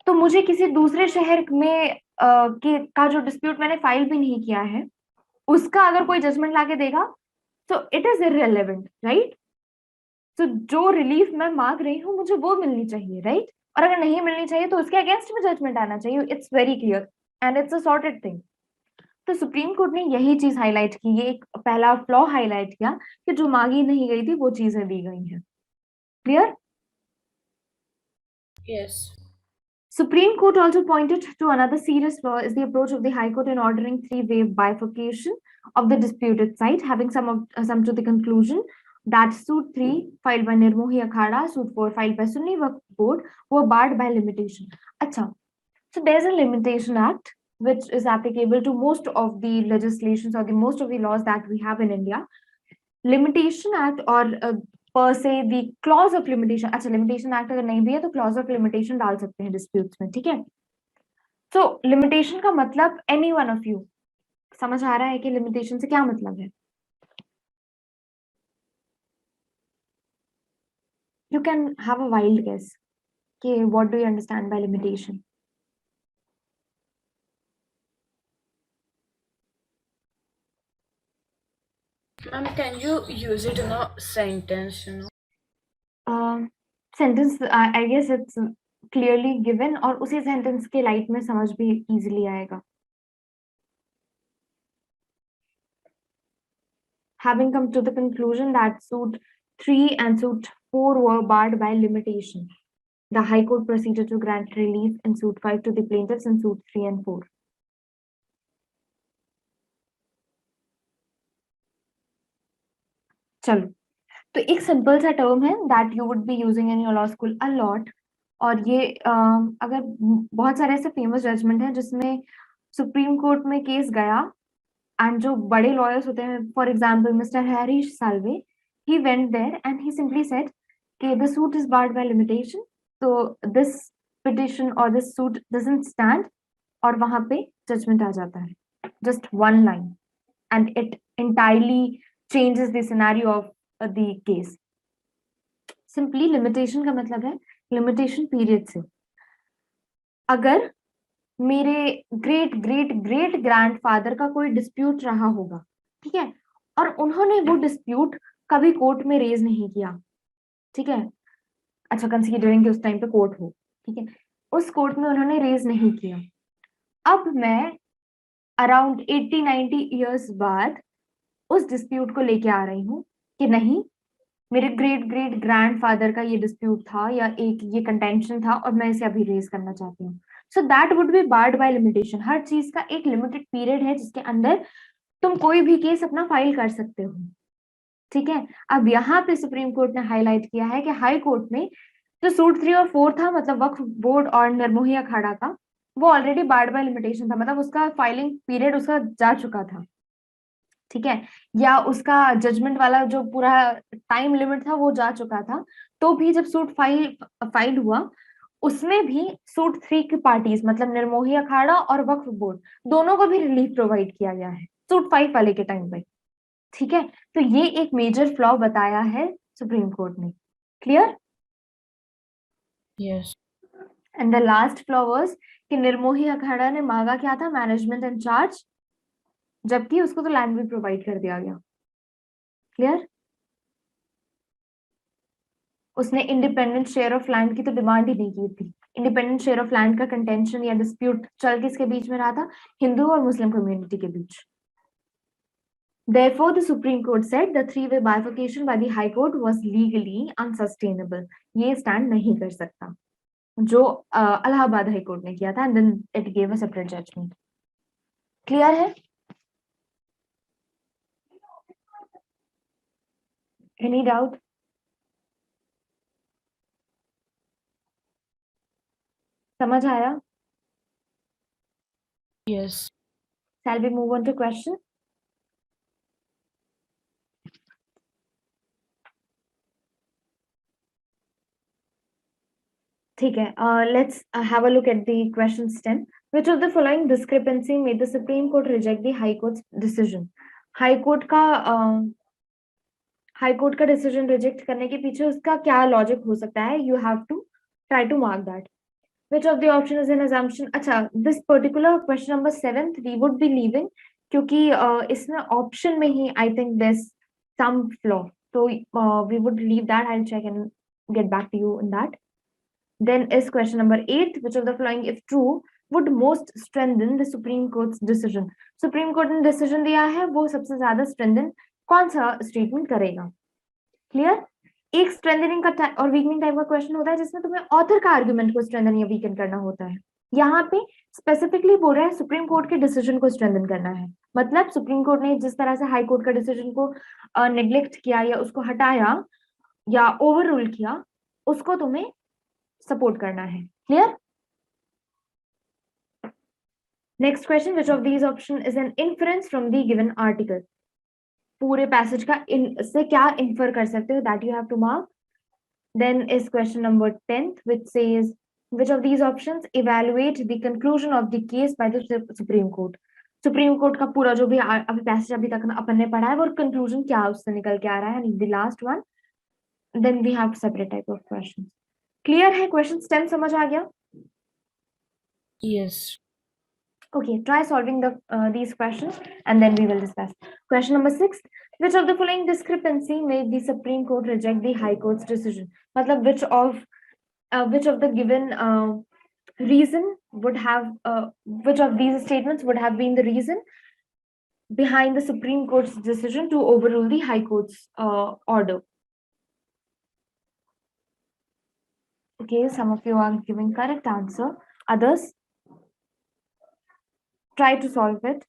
तो मुझे किसी दूसरे शहर में का जो डिस्प्यूट मैंने फाइल भी नहीं किया है, उसका अगर कोई जजमेंट लाके देगा, तो इट इज इररिलेवेंट, राइट? तो जो रिलीफ मैं मांग रही हूँ मुझे वो मिलनी चाहिए, राइट? और अगर नहीं मिलनी चाहिए तो उसके अगेंस्ट में जजमेंट आना चाहिए। It's very clear and it's a sorted thing. तो सुप्रीम कोर्ट ने यही चीज हाईलाइट की, ये एक पहला फ्लॉ हाईलाइट किया कि जो मांगी नहीं गई थी वो चीजें दी गई हैं। Clear? Yes. Supreme Court also pointed to another serious flaw is the approach of the High Court in ordering three-way bifurcation of the disputed site, having some to the conclusion that suit 3 filed by Nirmohi Akhada, suit 4 filed by Sunni Waqf Board were barred by limitation. Acha, so there's a limitation act which is applicable to most of the legislations or the most of the laws that we have in India. Limitation Act or per se the clause of limitation, अच्छा limitation act अगर नहीं भी है तो clause of limitation डाल सकते हैं disputes में। ठीक है, तो limitation का मतलब any one of you समझ आ रहा है कि limitation से क्या मतलब है? You can have a wild guess कि what do you understand by limitation? Can you use it in a sentence, Sentence, I guess it's clearly given और उसी sentence के light में समझ भी easily आएगा। Having come to the conclusion that suit 3 and suit 4 were barred by limitation, the High Court proceeded to grant relief in suit 5 to the plaintiffs in suit 3 and 4. चलो, तो एक simple सा term है that you would be using in your law school a lot, और ये अगर बहुत सारे ऐसे फेमस जजमेंट हैं जिसमें सुप्रीम कोर्ट में केस गया एंड जो बड़े लॉयर्स होते हैं, for example mister Harish Salve, he went there and he simply said कि the suit is barred by limitation, so this petition or this suit doesn't stand, और वहां पे जजमेंट आ जाता है, just one line, and it entirely changes the scenario of the case. Simply limitation का मतलब है limitation period से, अगर मेरे ग्रेट ग्रेट ग्रेट ग्रैंडफादर का कोई डिस्प्यूट रहा होगा, ठीक है, और उन्होंने वो डिस्प्यूट कभी कोर्ट में रेज नहीं किया, ठीक है, अच्छा कंसीडरिंग कि उस टाइम पे कोर्ट हो, ठीक है, उस कोर्ट में उन्होंने रेज नहीं किया, अब मैं अराउंड 80-90 ईयर्स बाद उस डिस्प्यूट को लेके आ रही हूँ कि नहीं, मेरे ग्रेट ग्रेट ग्रैंडफादर का ये डिस्प्यूट था या एक ये कंटेंशन था और मैं इसे अभी रेज करना चाहती हूँ, so that would be barred by limitation. हर चीज का एक लिमिटेड पीरियड है जिसके अंदर तुम कोई भी केस अपना फाइल कर सकते हो, ठीक है। अब यहाँ पे सुप्रीम कोर्ट ने हाईलाइट किया है कि हाई कोर्ट में जो सूट 3 और 4 था, मतलब वक्फ बोर्ड और निर्मोही अखाड़ा का, वो ऑलरेडी बार्ड बाय लिमिटेशन था, मतलब उसका फाइलिंग पीरियड उसका जा चुका था, ठीक है, या उसका जजमेंट वाला जो पूरा टाइम लिमिट था वो जा चुका था, तो भी जब सूट फाइल हुआ उसमें भी सूट 3 की पार्टीज मतलब निर्मोही अखाड़ा और वक्फ बोर्ड दोनों को भी रिलीफ प्रोवाइड किया गया है सूट 5 वाले के टाइम पे, ठीक है। तो ये एक मेजर फ्लॉ बताया है सुप्रीम कोर्ट ने। Clear? Yes. And the last flaw was कि निर्मोही अखाड़ा ने मांगा क्या था, मैनेजमेंट एंड चार्ज, जबकि उसको तो लैंड भी प्रोवाइड कर दिया गया। क्लियर? उसने इंडिपेंडेंट शेयर ऑफ लैंड की तो डिमांड ही नहीं की थी। इंडिपेंडेंट शेयर ऑफ लैंड का कंटेंशन या डिस्प्यूट चल किसके बीच में रहा था, हिंदू और मुस्लिम कम्युनिटी के बीच। Therefore, the Supreme Court said the three-way bifurcation by the High Court was legally unsustainable. ये stand नहीं कर सकता, जो इलाहाबाद हाई कोर्ट ने किया था, and then it gave a separate judgment. Clear है? Any doubt? समझ आया? Yes. Shall we move on to question? ठीक है. Let's have a look at the question stem. Which of the following discrepancy made the Supreme Court reject the High Court's decision? High Court का decision reject करने के पीछे उसका क्या logic हो सकता है? You have to try to mark that. Which of the option is an assumption? अच्छा, this particular question number 7 we would be leaving क्योंकि इसमें option में ही I think there's some flaw. So we would leave that. I'll check and get back to you on that. Then is question number 8, which of the following, if true, would most strengthen the Supreme Court's decision? Supreme Court ने decision दिया है, वो सबसे ज्यादा strengthen कौन सा statement करेगा? Clear? एक strengthening का और weakening type का question होता है जिसमें तुम्हें author का argument को strengthen या weaken करना होता है. यहाँ पे specifically बोल रहा है Supreme Court के decision को strengthen करना है. मतलब Supreme Court ने जिस तरह से High Court का decision को neglect किया या उसको हटाया या overrule किया, उसको तुम्हें support करना है. Clear? Next question, which of these option is an inference from the given article? पूरे passage का से क्या infer कर सकते हो? That you have to mark. Then is question number 10, which says, which of these options evaluate the conclusion of the case by the Supreme Court? Supreme Court का पूरा जो भी अभी passage अभी तक अपन ने पढ़ा है वो conclusion क्या उससे निकल के आ रहा है? The last one. Then we have separate type of questions. Clear है? Question stem समझ आ गया? Yes. Okay, try solving these questions and then we will discuss. Question number 6. Which of the following discrepancy made the Supreme Court reject the High Court's decision? मतलब which of the given reason would have which of these statements would have been the reason behind the Supreme Court's decision to overrule the High Court's order? Okay, some of you are giving correct answer. Others, try to solve it.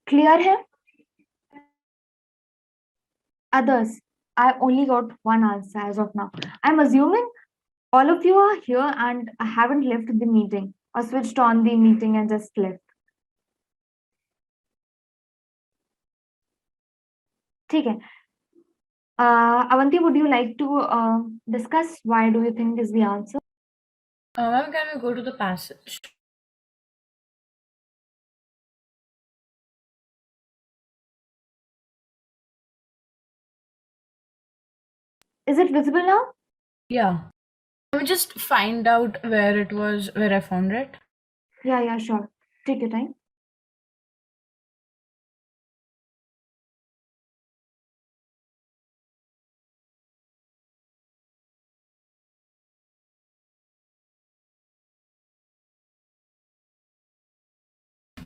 Clear है? Others, I only got one answer as of now. I'm assuming all of you are here and haven't left the meeting or switched on the meeting and just left. ठीक है. Avanti, would you like to discuss why do you think is the answer? Ma'am, can we go to the passage? Is it visible now? Yeah. Let me just find out where it was, where I found it. Yeah, sure. Take your time.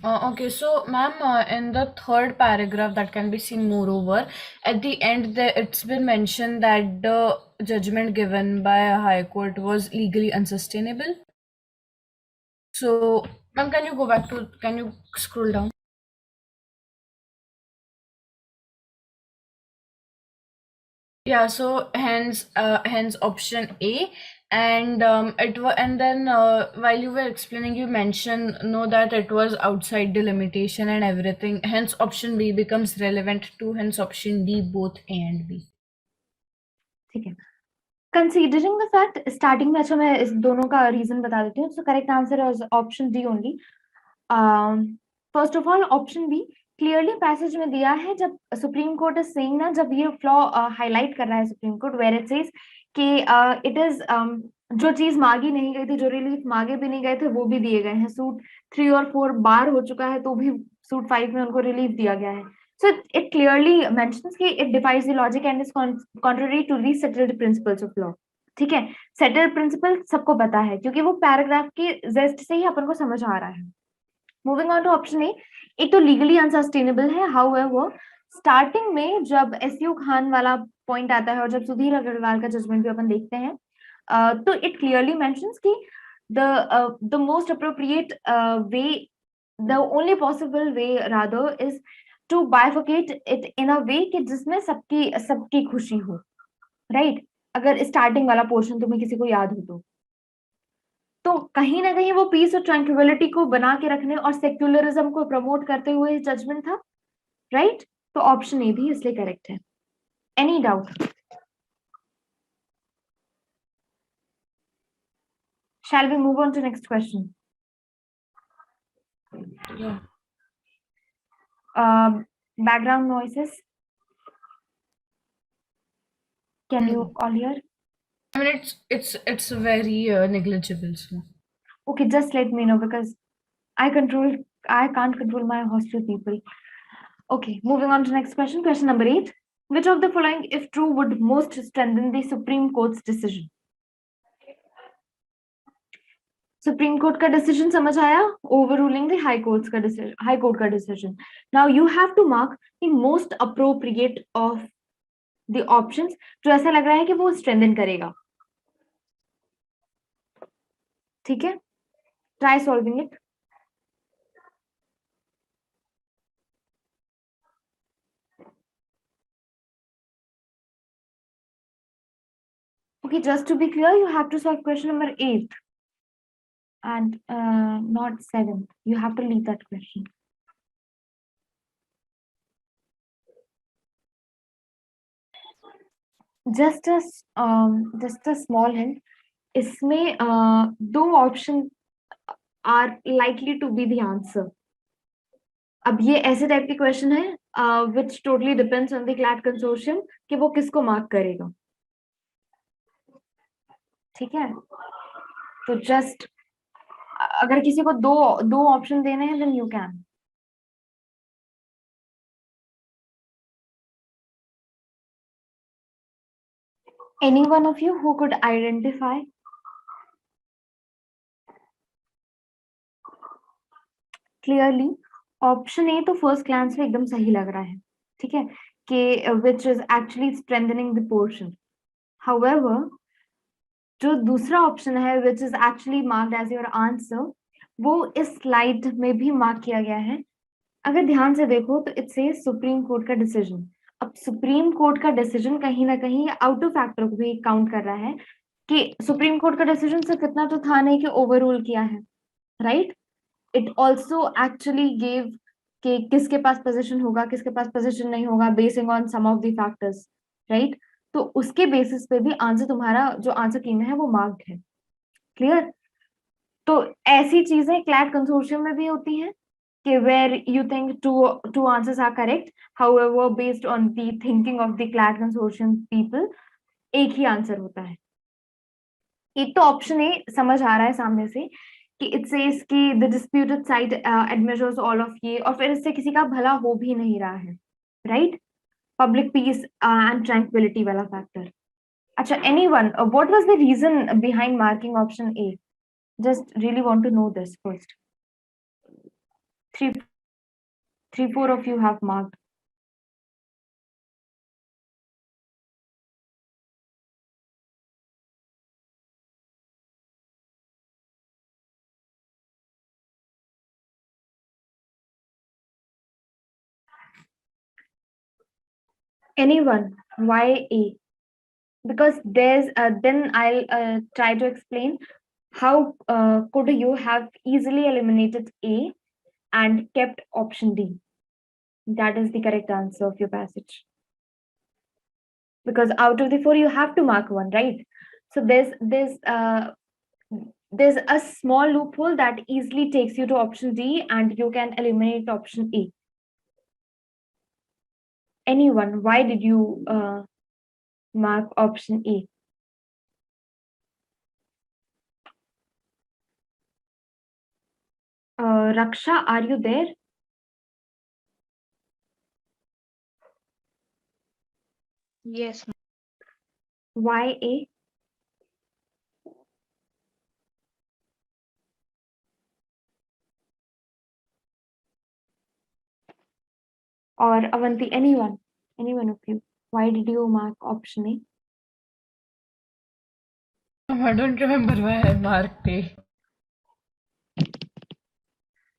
Okay, so ma'am, in the third paragraph that can be seen moreover, at the end it's been mentioned that the judgment given by a high court was legally unsustainable. So ma'am, can you scroll down? Yeah, so hence option A, and while you were explaining, you mentioned that it was outside the limitation and everything. Hence option B becomes relevant to hence option D, both A and B. ठीक है. Considering the fact, starting में अच्छा मैं इस दोनों का reason बता देती हूँ. So correct answer is option D only. First of all, option B clearly passage में दिया है जब Supreme Court is saying ना, जब ये flaw highlight कर रहा है Supreme Court, where it says कि it is जो चीज मांगी नहीं गई थी, जो रिलीफ मांगे भी नहीं गए थे, वो भी दिए गए हैं. सूट 3 और 4 बार हो चुका है तो भी सूट 5 में उनको रिलीफ दिया गया है. So it clearly mentions कि it defies the logic and is contrary to the settled principles of law. ठीक है, settled principle सबको पता है क्योंकि वो पैराग्राफ के जेस्ट से ही अपन को समझ आ रहा है. Moving on to option A, एक तो लीगली अनसस्टेनेबल है, हाउएवर स्टार्टिंग में जब एसयू खान वाला पॉइंट आता है और जब सुधीर अग्रवाल का जजमेंट भी अपन देखते हैं, तो इट क्लियरली मेंशंस कि the most appropriate way, the only possible way rather is to bifurcate it in a way कि जिसमें सबकी सबकी खुशी हो, राइट? अगर स्टार्टिंग वाला पोर्शन तुम्हें किसी को याद हो तो कहीं ना कहीं वो पीस और ट्रैंक्विलिटी को बना के रखने और सेक्युलरिज्म को प्रमोट करते हुए जजमेंट था, राइट? तो ऑप्शन ए भी इसलिए करेक्ट है। Any doubt? Shall we move on to next question? Yeah. Background noises. Can you all hear? I mean, it's very negligible. So. Okay, just let me know because I can't control my hostel people. Okay, moving on to next question. Question number 8. Which of the following, if true, would most strengthen the Supreme Court's decision? Supreme court का decision समझ आया, overruling the high court का decision. Now you have to mark the most appropriate of the options जो ऐसा लग रहा है कि वो स्ट्रेंथन करेगा. ठीक है, try solving it. Okay, just to be clear, you have to solve question number 8 and not 7. You have to leave that question. Just a small hint. इसमें दो option are likely to be the answer. अब ये ऐसे type के question है which totally depends on the CLAT consortium कि वो किसको मार्क करेगा. ठीक है, तो जस्ट अगर किसी को दो ऑप्शन देने हैं then you can. Any one of you who could identify? Clearly, option A तो फर्स्ट ग्लांस में एकदम सही लग रहा है. ठीक है, कि which is actually strengthening the portion. However जो दूसरा ऑप्शन है which is actually marked as your answer, वो इस स्लाइड में भी मार्क किया गया है. अगर ध्यान से देखो तो इट सेज सुप्रीम कोर्ट का डिसीजन. अब सुप्रीम कोर्ट का डिसीजन कहीं ना कहीं आउट ऑफ फैक्टर को भी काउंट कर रहा है कि सुप्रीम कोर्ट का डिसीजन सिर्फ इतना तो था नहीं कि ओवररूल किया है, right? It also actually gave कि किसके पास पोजीशन होगा, किसके पास पोजीशन नहीं होगा, basing on some of the factors, right? तो उसके बेसिस पे भी आंसर, तुम्हारा जो आंसर की में है वो मार्क्ड है. क्लियर? तो ऐसी चीजें क्लैट कंसोर्शियम में भी होती हैं कि where you think two answers are correct, however based on the thinking of the clad consortium people एक ही आंसर होता है. एक तो ऑप्शन ए समझ आ रहा है सामने से कि इट सेज कि the disputed side admeasures all of ये, और फिर इससे किसी का भला हो भी नहीं रहा है, right? Public peace and tranquility वाला फैक्टर. अच्छा, anyone, what was the reason behind marking option A? Just really want to know this first. 4 of you have marked. Anyone? Why A? Because there's then I'll try to explain how could you have easily eliminated A and kept option D. That is the correct answer of your passage. Because out of the 4 you have to mark one, right? So there's a small loophole that easily takes you to option D and you can eliminate option A. Anyone? Why did you mark option A? Raksha, are you there? Yes. Why A? or Avanti, anyone of you, why did you mark option A? I don't remember why I marked A.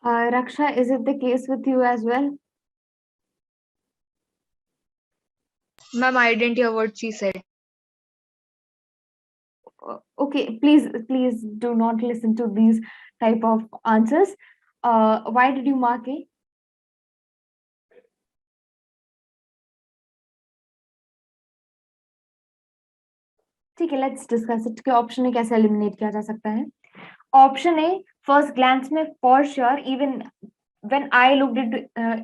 Raksha, is it the case with you as well? Ma'am, I didn't hear what she said. Okay, please do not listen to these type of answers. Why did you mark A? ठीक है, let's discuss it कि option A कैसे eliminate किया जा सकता है. Option A first glance में for sure, even when I looked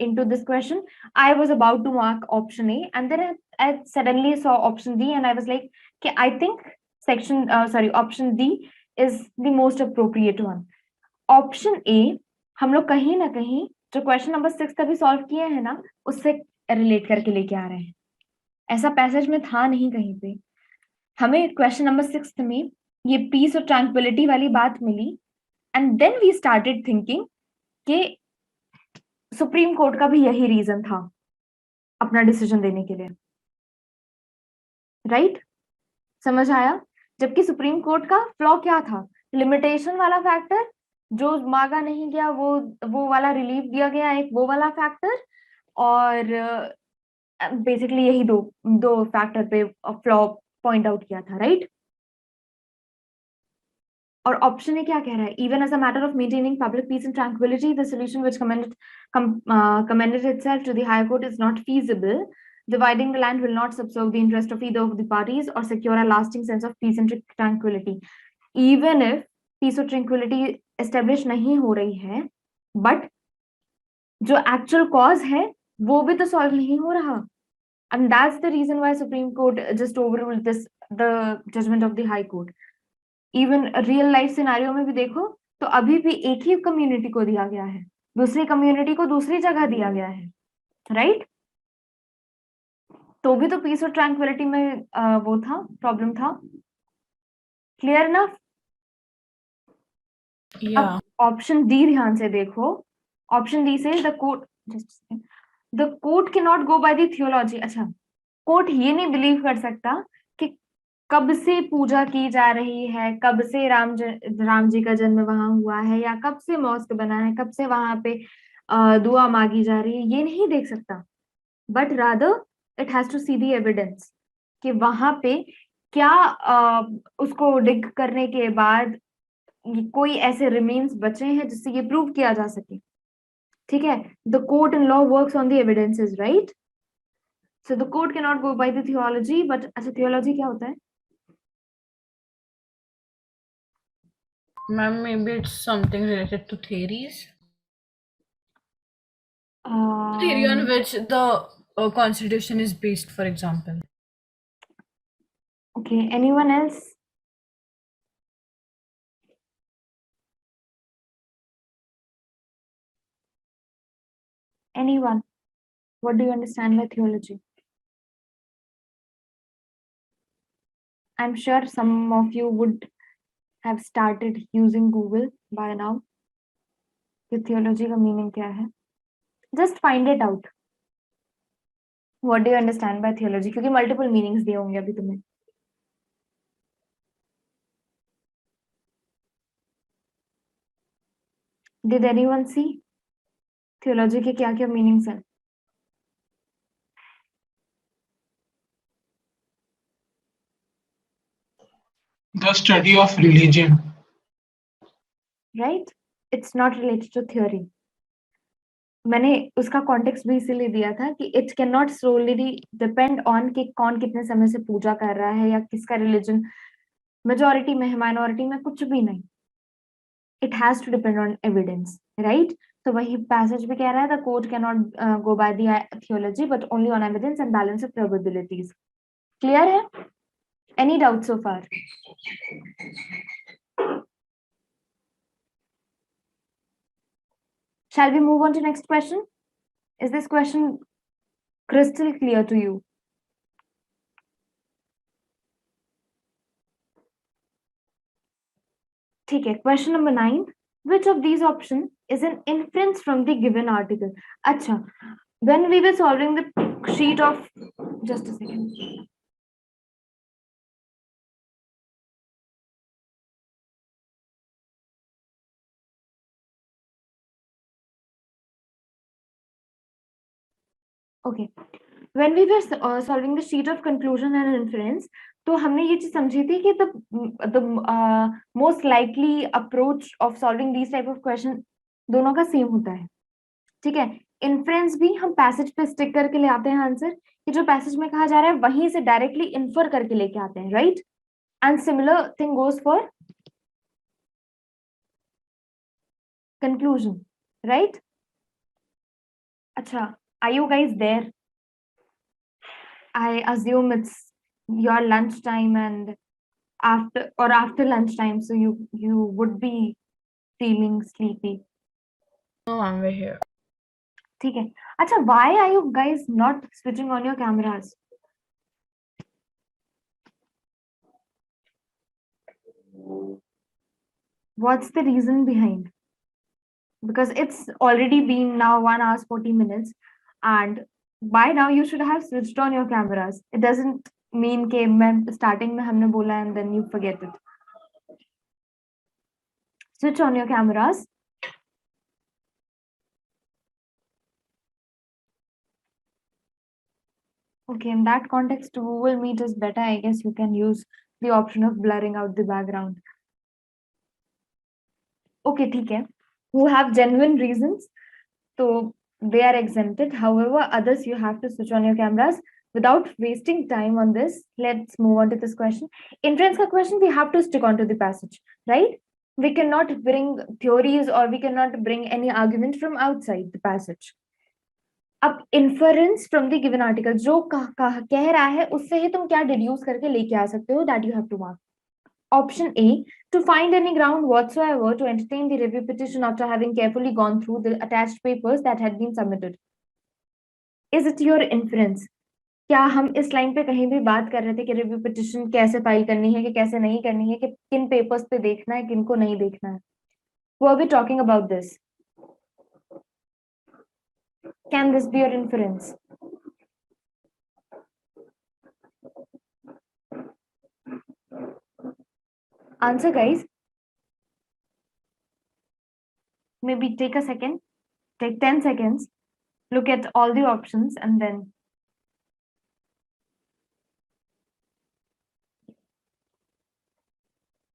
into this question, I was about to mark option A, and then I suddenly saw option D, and I was like, okay, I think option D is the most appropriate one. Option A हम लोग कहीं ना कहीं जो question number 6 अभी solve किए हैं ना, उससे रिलेट करके लेके आ रहे हैं. ऐसा पैसेज में था नहीं कहीं पे. हमें क्वेश्चन नंबर 6 में ये पीस और ट्रैंक्विलिटी वाली बात मिली, and then we started thinking कि सुप्रीम कोर्ट का भी यही रीजन था अपना डिसीजन देने के लिए, राइट? समझ आया? जबकि सुप्रीम कोर्ट का फ्लॉ क्या था? लिमिटेशन वाला फैक्टर जो मांगा नहीं गया, वो वाला रिलीफ दिया गया, एक वो वाला फैक्टर, और बेसिकली यही दो फैक्टर पे फ्लॉ पॉइंट आउट किया था, राइट? और ऑप्शन ए क्या कह रहा है? Even as a matter of maintaining public peace and tranquility, the solution which commended itself to the high court is not feasible. Dividing the land will not subserve the interest of either of the parties or secure a lasting sense of peace and tranquility. Even if peace और tranquility establish नहीं हो रही है, but जो actual cause है वो भी तो solve नहीं हो रहा. And that's the reason why Supreme Court just overruled the judgment of the High Court. Even real life scenario में भी देखो तो अभी भी एक ही कम्युनिटी को दिया गया है, दूसरी कम्युनिटी को दूसरी जगह दिया गया है, राइट? तो भी तो पीस और ट्रैंक्विलिटी में वो था, प्रॉब्लम था. क्लियर ना? अब ऑप्शन डी ध्यान से देखो. ऑप्शन डी से the court can not go by the theology. अच्छा, कोर्ट ये नहीं बिलीव कर सकता कि कब से पूजा की जा रही है, कब से राम जी का जन्म वहां हुआ है, या कब से मॉस्क बना है, कब से वहां पे दुआ मांगी जा रही है, ये नहीं देख सकता. But rather it has to see the evidence कि वहां पे क्या उसको डिग करने के बाद कोई ऐसे रिमेन्स बचे हैं जिससे ये प्रूव किया जा सके. ठीक है? The court in law works on the evidences, right? So the court can not go by the theology. But अच्छा, थियोलॉजी क्या होता है? Ma'am, maybe it's something related to theories. Theory on which the constitution is based, for example. Okay, anyone else? Anyone? What do you understand by theology? I'm sure some of you would have started using Google by now. कि theology का meaning क्या है? Just find it out. What do you understand by theology? क्योंकि multiple meanings दिए होंगे अभी तुम्हें. Did anyone see theology के क्या क्या meanings हैं? The study of religion. Right? It's not related to theory. मैंने उसका कॉन्टेक्स्ट भी इसीलिए दिया था कि it can not solely depend on कि कौन कितने समय से पूजा कर रहा है या किसका रिलीजन मेजोरिटी में है, माइनॉरिटी में, कुछ भी नहीं. It has to depend on evidence, right? तो वही पैसेज भी कह रहा है, the court can not go by the theology but only on evidence and balance of probabilities. Clear है? Any doubt so far? Shall we move on to next question? Is this question crystal clear to you? ठीक है, question number 9. Which of these options is an inference from the given article? अच्छा, when we were solving the sheet of, just a second. Okay, when we were solving the sheet of conclusion and inference, तो हमने ये चीज समझी थी कि the most likely approach of solving these type of question दोनों का same होता है, ठीक है. इन्फ्रेंस भी हम पैसेज पे स्टिक करके ले आते हैं आंसर, कि जो पैसेज में कहा जा रहा है वहीं से डायरेक्टली इन्फर करके लेके आते हैं, right. And similar thing goes for conclusion, right. अच्छा, are you guys there? I assume it's your lunchtime and after lunchtime, so you would be feeling sleepy. No, I'm here. ठीक है. अच्छा, why are you guys not switching on your cameras? What's the reason behind? Because it's already been now 1 hour 40 minutes, and by now you should have switched on your cameras. It doesn't mean कि मैं starting में हमने बोला and then you forget it. Switch on your cameras. Okay, in that context, Google Meet is better. I guess you can use the option of blurring out the background. Okay, ठीक है. Who have genuine reasons, so they are exempted. However, others you have to switch on your cameras. Without wasting time on this, let's move on to this question. Inference ka question, we have to stick on to the passage, right? We cannot bring theories or we cannot bring any argument from outside the passage. अब inference from the given article जो कह रहा है उससे ही तुम क्या deduce करके लेके आ सकते हो, that you have to mark. Option A, to find any ground whatsoever to entertain the review petition after having carefully gone through the attached papers that had been submitted. Is it your inference? क्या हम इस line पे कहीं भी बात कर रहे थे कि रिव्यू पिटिशन कैसे फाइल करनी है, कि कैसे नहीं करनी है, कि किन पेपर्स पे देखना है, किनको नहीं देखना है? Were we talking about this? Can this be your inference? Answer, guys. Maybe take a second, take 10 seconds, look at all the options, and then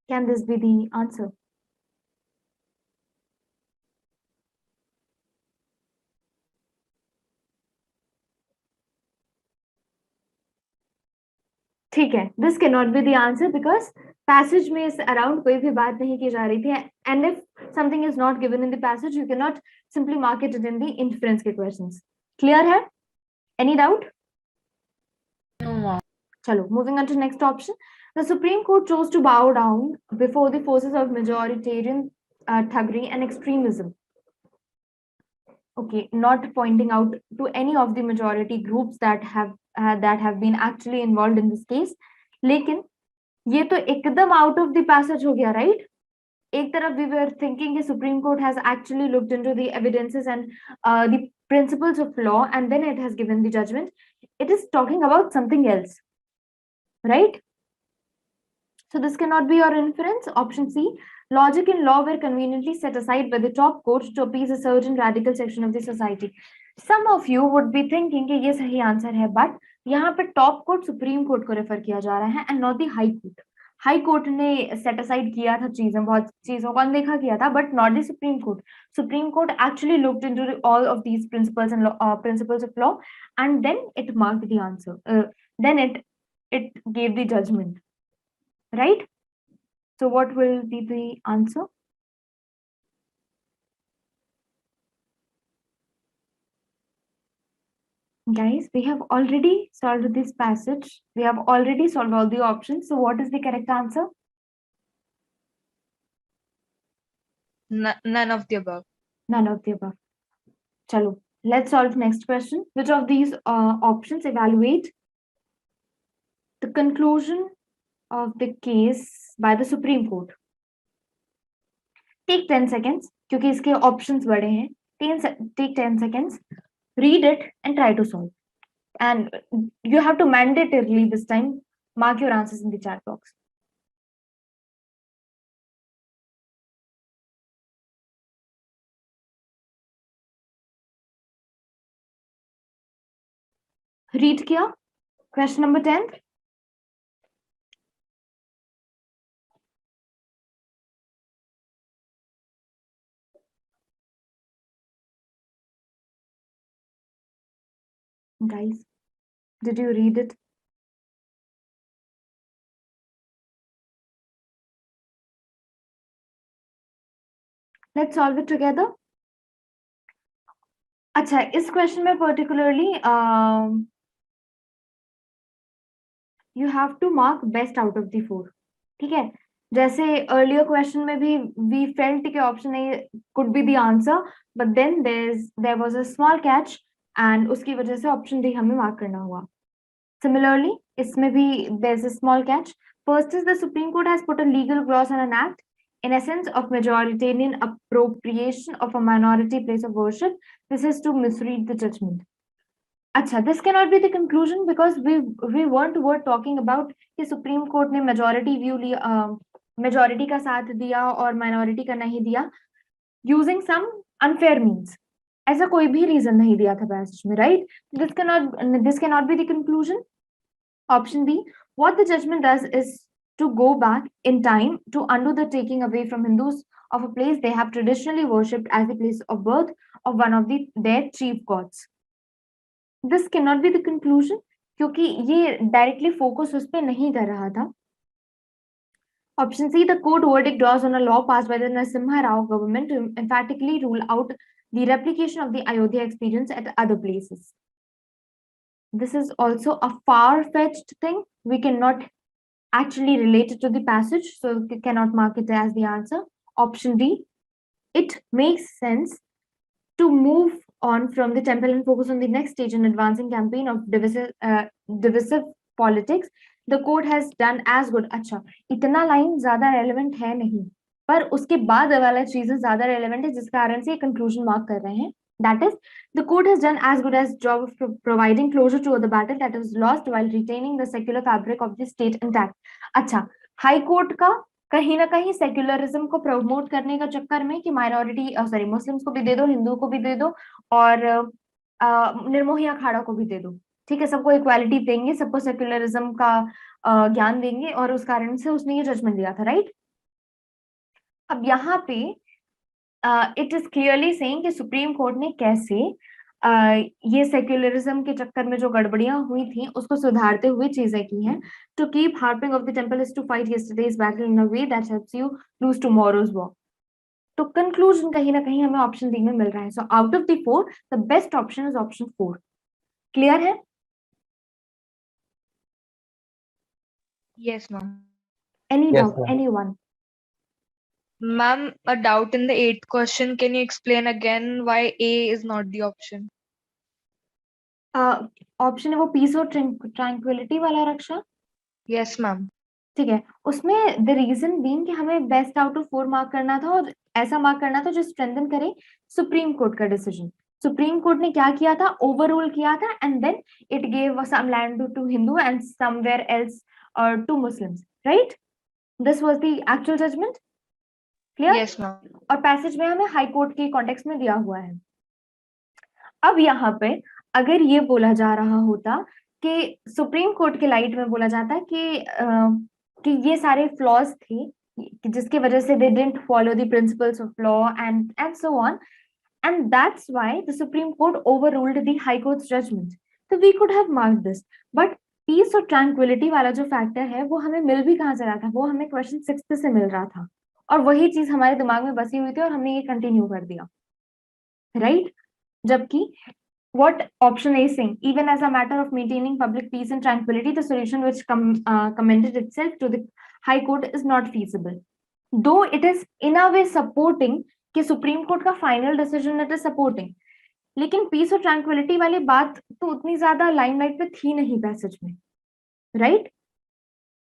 can this be the answer? ठीक है, this cannot be the answer because passage में इस around कोई भी बात नहीं की जा रही थी, and if something is not given in the passage, you cannot simply mark it in the inference के questions. Clear है? Any doubt? No. चलो, moving on to next option. The Supreme Court chose to bow down before the forces of majoritarian thuggery and extremism. Okay, not pointing out to any of the majority groups that have been actually involved in this case. लेकिन ये तो एकदम out of the passage हो गया, right? एक तरफ we were thinking the Supreme Court has actually looked into the evidences and the principles of law, and then it has given the judgment. It is talking about something else, right? So this cannot be your inference. Option C, logic and law were conveniently set aside by the top court to appease a certain radical section of the society. Some of you would be thinking कि ये सही answer है, but यहाँ पे top court supreme court को refer किया जा रहा है and not the high court. High court ने सेट असाइड किया था चीजें, बहुत चीजों को अनदेखा किया था, but not the supreme court. Supreme court actually looked into all of these principles and principles of law, and then it marked the answer, then it gave the judgment, right? So what will be the answer? Guys, we have already solved this passage. We have already solved all the options. So what is the correct answer? None of the above. None of the above. Chalo, let's solve next question. Which of these options evaluate the conclusion of the case by the Supreme Court? Take 10 seconds, क्योंकि इसके options बड़े हैं. Take 10 seconds. read it and try to solve. And you have to mandatorily this time mark your answers in the chat box. Read किया question number 10. Guys, did you read it? Let's solve it together. अच्छा, इस question में particularly you have to mark best out of the 4. ठीक है, जैसे earlier question में भी we felt कि option A could be the answer, but then there was a small catch and उसकी वजह से option D हमें mark करना हुआ. Similarly, इसमें भी there's a small catch. First is the Supreme Court has put a legal gloss on an act in essence of majoritarian appropriation of a minority place of worship. This is to misread the judgment. Acha, this cannot be the conclusion because we were talking about कि Supreme Court ने majority view लिया, majority का साथ दिया और minority का नहीं दिया, using some unfair means. ऐसा कोई भी reason नहीं दिया था passage में, right? This cannot be the conclusion. Option B, what the judgment does is to go back in time to undo the taking away from Hindus of a place they have traditionally worshipped as the place of birth of one of their chief gods. This cannot be the conclusion क्योंकि ये directly focus उस पे नहीं कर रहा था. Option C, the court verdict draws on a law passed by the Narasimha Rao government to emphatically rule out the replication of the Ayodhya experience at other places. This is also a far-fetched thing. We cannot actually relate it to the passage, so we cannot mark it as the answer. Option D, it makes sense to move on from the temple and focus on the next stage in advancing campaign of divisive politics. The court has done as good. अच्छा, इतना line ज्यादा relevant है नहीं, पर उसके बाद वाला चीजें ज्यादा relevant है जिस कारण से conclusion mark कर रहे हैं. That is, the court has done as good as job of providing closure to the battle that was lost while retaining the secular fabric of the state intact. अच्छा, high court का कहीं ना कहीं secularism को promote करने का चक्कर में कि माइनॉरिटी सॉरी मुस्लिम्स को भी दे दो, हिंदुओं को भी दे दो और निर्मोही अखाड़ा को भी दे दो. ठीक है, सबको इक्वालिटी देंगे, सबको सेक्युलरिज्म का ज्ञान देंगे और उस कारण से उसने ये जजमेंट दिया था, राइट? अब यहाँ पे इट इज क्लियरली सेइंग कि सुप्रीम कोर्ट ने कैसे ये सेक्युलरिज्म के चक्कर में जो गड़बड़ियां हुई थी उसको सुधारते हुए चीजें की हैं. To keep harping of the temple is to fight yesterday's battle in a way that helps you lose tomorrow's war. तो कंक्लूजन कहीं ना कहीं हमें ऑप्शन डी में मिल रहा है. So out of the 4 the best option is option 4. Clear है? Yes, ma'am. Any Yes, doubt? ma'am. Anyone? Ma'am, a doubt in the 8th question. Can you explain again why A is not the option? Option है वो piece और tranquility वाला, रक्षा. Yes, ma'am. ठीक है, उसमें the reason being कि हमें best out of 4 mark करना था और ऐसा मार्क करना था जो स्ट्रेंथन करे सुप्रीम कोर्ट का डिसीजन. सुप्रीम कोर्ट ने क्या किया था? ओवररूल किया था and then it gave some land to Hindu and somewhere else to Muslims, right? This was the actual judgment. Clear? Yes, ma'am. और पैसेज में हमें हाई कोर्ट के कॉन्टेक्स्ट में दिया हुआ है. अब यहाँ पे अगर ये बोला जा रहा होता कि सुप्रीम कोर्ट के लाइट में बोला जाता कि ये सारे फ्लॉज थे जिसकी वजह से they didn't follow the principles of law and so on and that's why the supreme Court overruled the High Court's judgement, तो we could have marked this. But peace और ट्रैंक्विलिटी वाला जो फैक्टर है वो हमें मिल भी कहाँ से रहा था? वो हमें क्वेश्चन 6 से मिल रहा था और वही चीज हमारे दिमाग में बसी हुई थी और हमने ये कंटिन्यू कर दिया, राइट? जबकि what option A is saying, even as a matter of maintaining public peace and tranquility, the solution which commended itself to the High Court is not feasible. Though it is in a way supporting कि Supreme Court का final decision it is supporting, लेकिन peace और tranquility वाली बात तो उतनी ज्यादा limelight पे थी नहीं पैसेज में, right?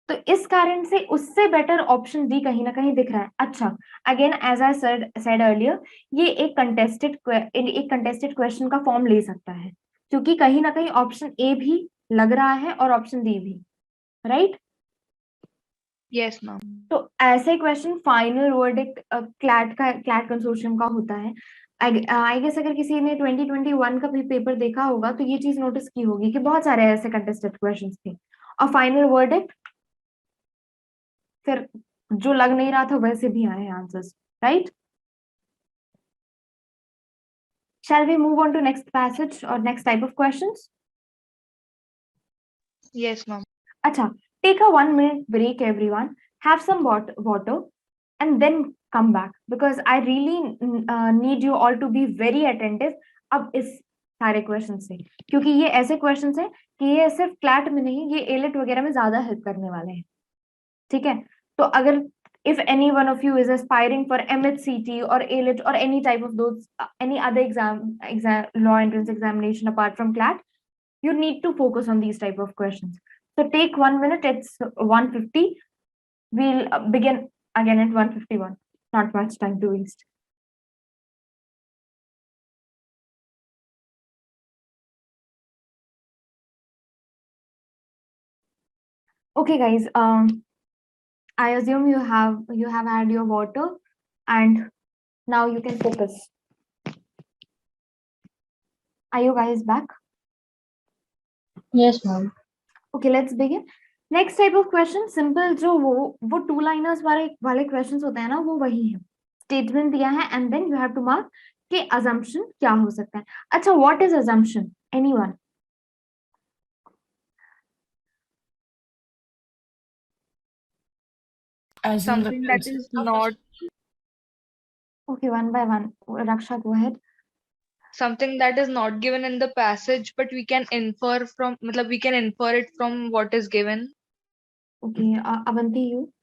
तो इस कारण से उससे बेटर ऑप्शन डी कहीं ना कहीं दिख रहा है. अच्छा, again as I said earlier, ये एक कंटेस्टेड क्वेश्चन का फॉर्म ले सकता है, क्योंकि कहीं ना कहीं ऑप्शन ए भी लग रहा है और ऑप्शन डी भी, राइट? Yes, ma'am. तो ऐसे question final verdict CLAT consortium का होता है. आई गेस अगर किसी ने 2021 का भी पेपर देखा होगा तो ये चीज नोटिस की होगी कि बहुत सारे ऐसे कंटेस्टेड क्वेश्चंस थे, और फाइनल वर्डिक्ट फिर जो लग नहीं रहा था वैसे भी आए answers, right? Shall we move on to next passage or next type of questions? Yes, ma'am. Acha, take a 1 minute break, everyone. Have some water and then come back, because I really need you all to be very attentive अब इस सारे question से, क्योंकि ये ऐसे question हैं कि ये सिर्फ क्लैट में नहीं, ये एलिट वगैरह में ज्यादा हेल्प करने वाले हैं. ठीक है? तो अगर if any one of you is aspiring for MHCT or ALIT or any type of those any other exam law entrance examination apart from CLAT, you need to focus on these type of questions. So take 1 minute. It's 1:50. We'll begin again at 1:51. Not much time to waste. Okay, guys. I assume you have had your water, and now you can focus. Are you guys back? Yes, ma'am. Okay, let's begin. Next type of question, simple, जो वो two liners वाले questions होते हैं ना, वो वही है. Statement दिया है and then you have to mark कि assumption क्या हो सकता है. अच्छा, what is assumption? Anyone? As in the Something that is concept of not Okay, one by one. Raksha, go ahead. something that is not given in the passage, but we can infer from, matlab we can infer it from what is given. Okay, Avanti, you.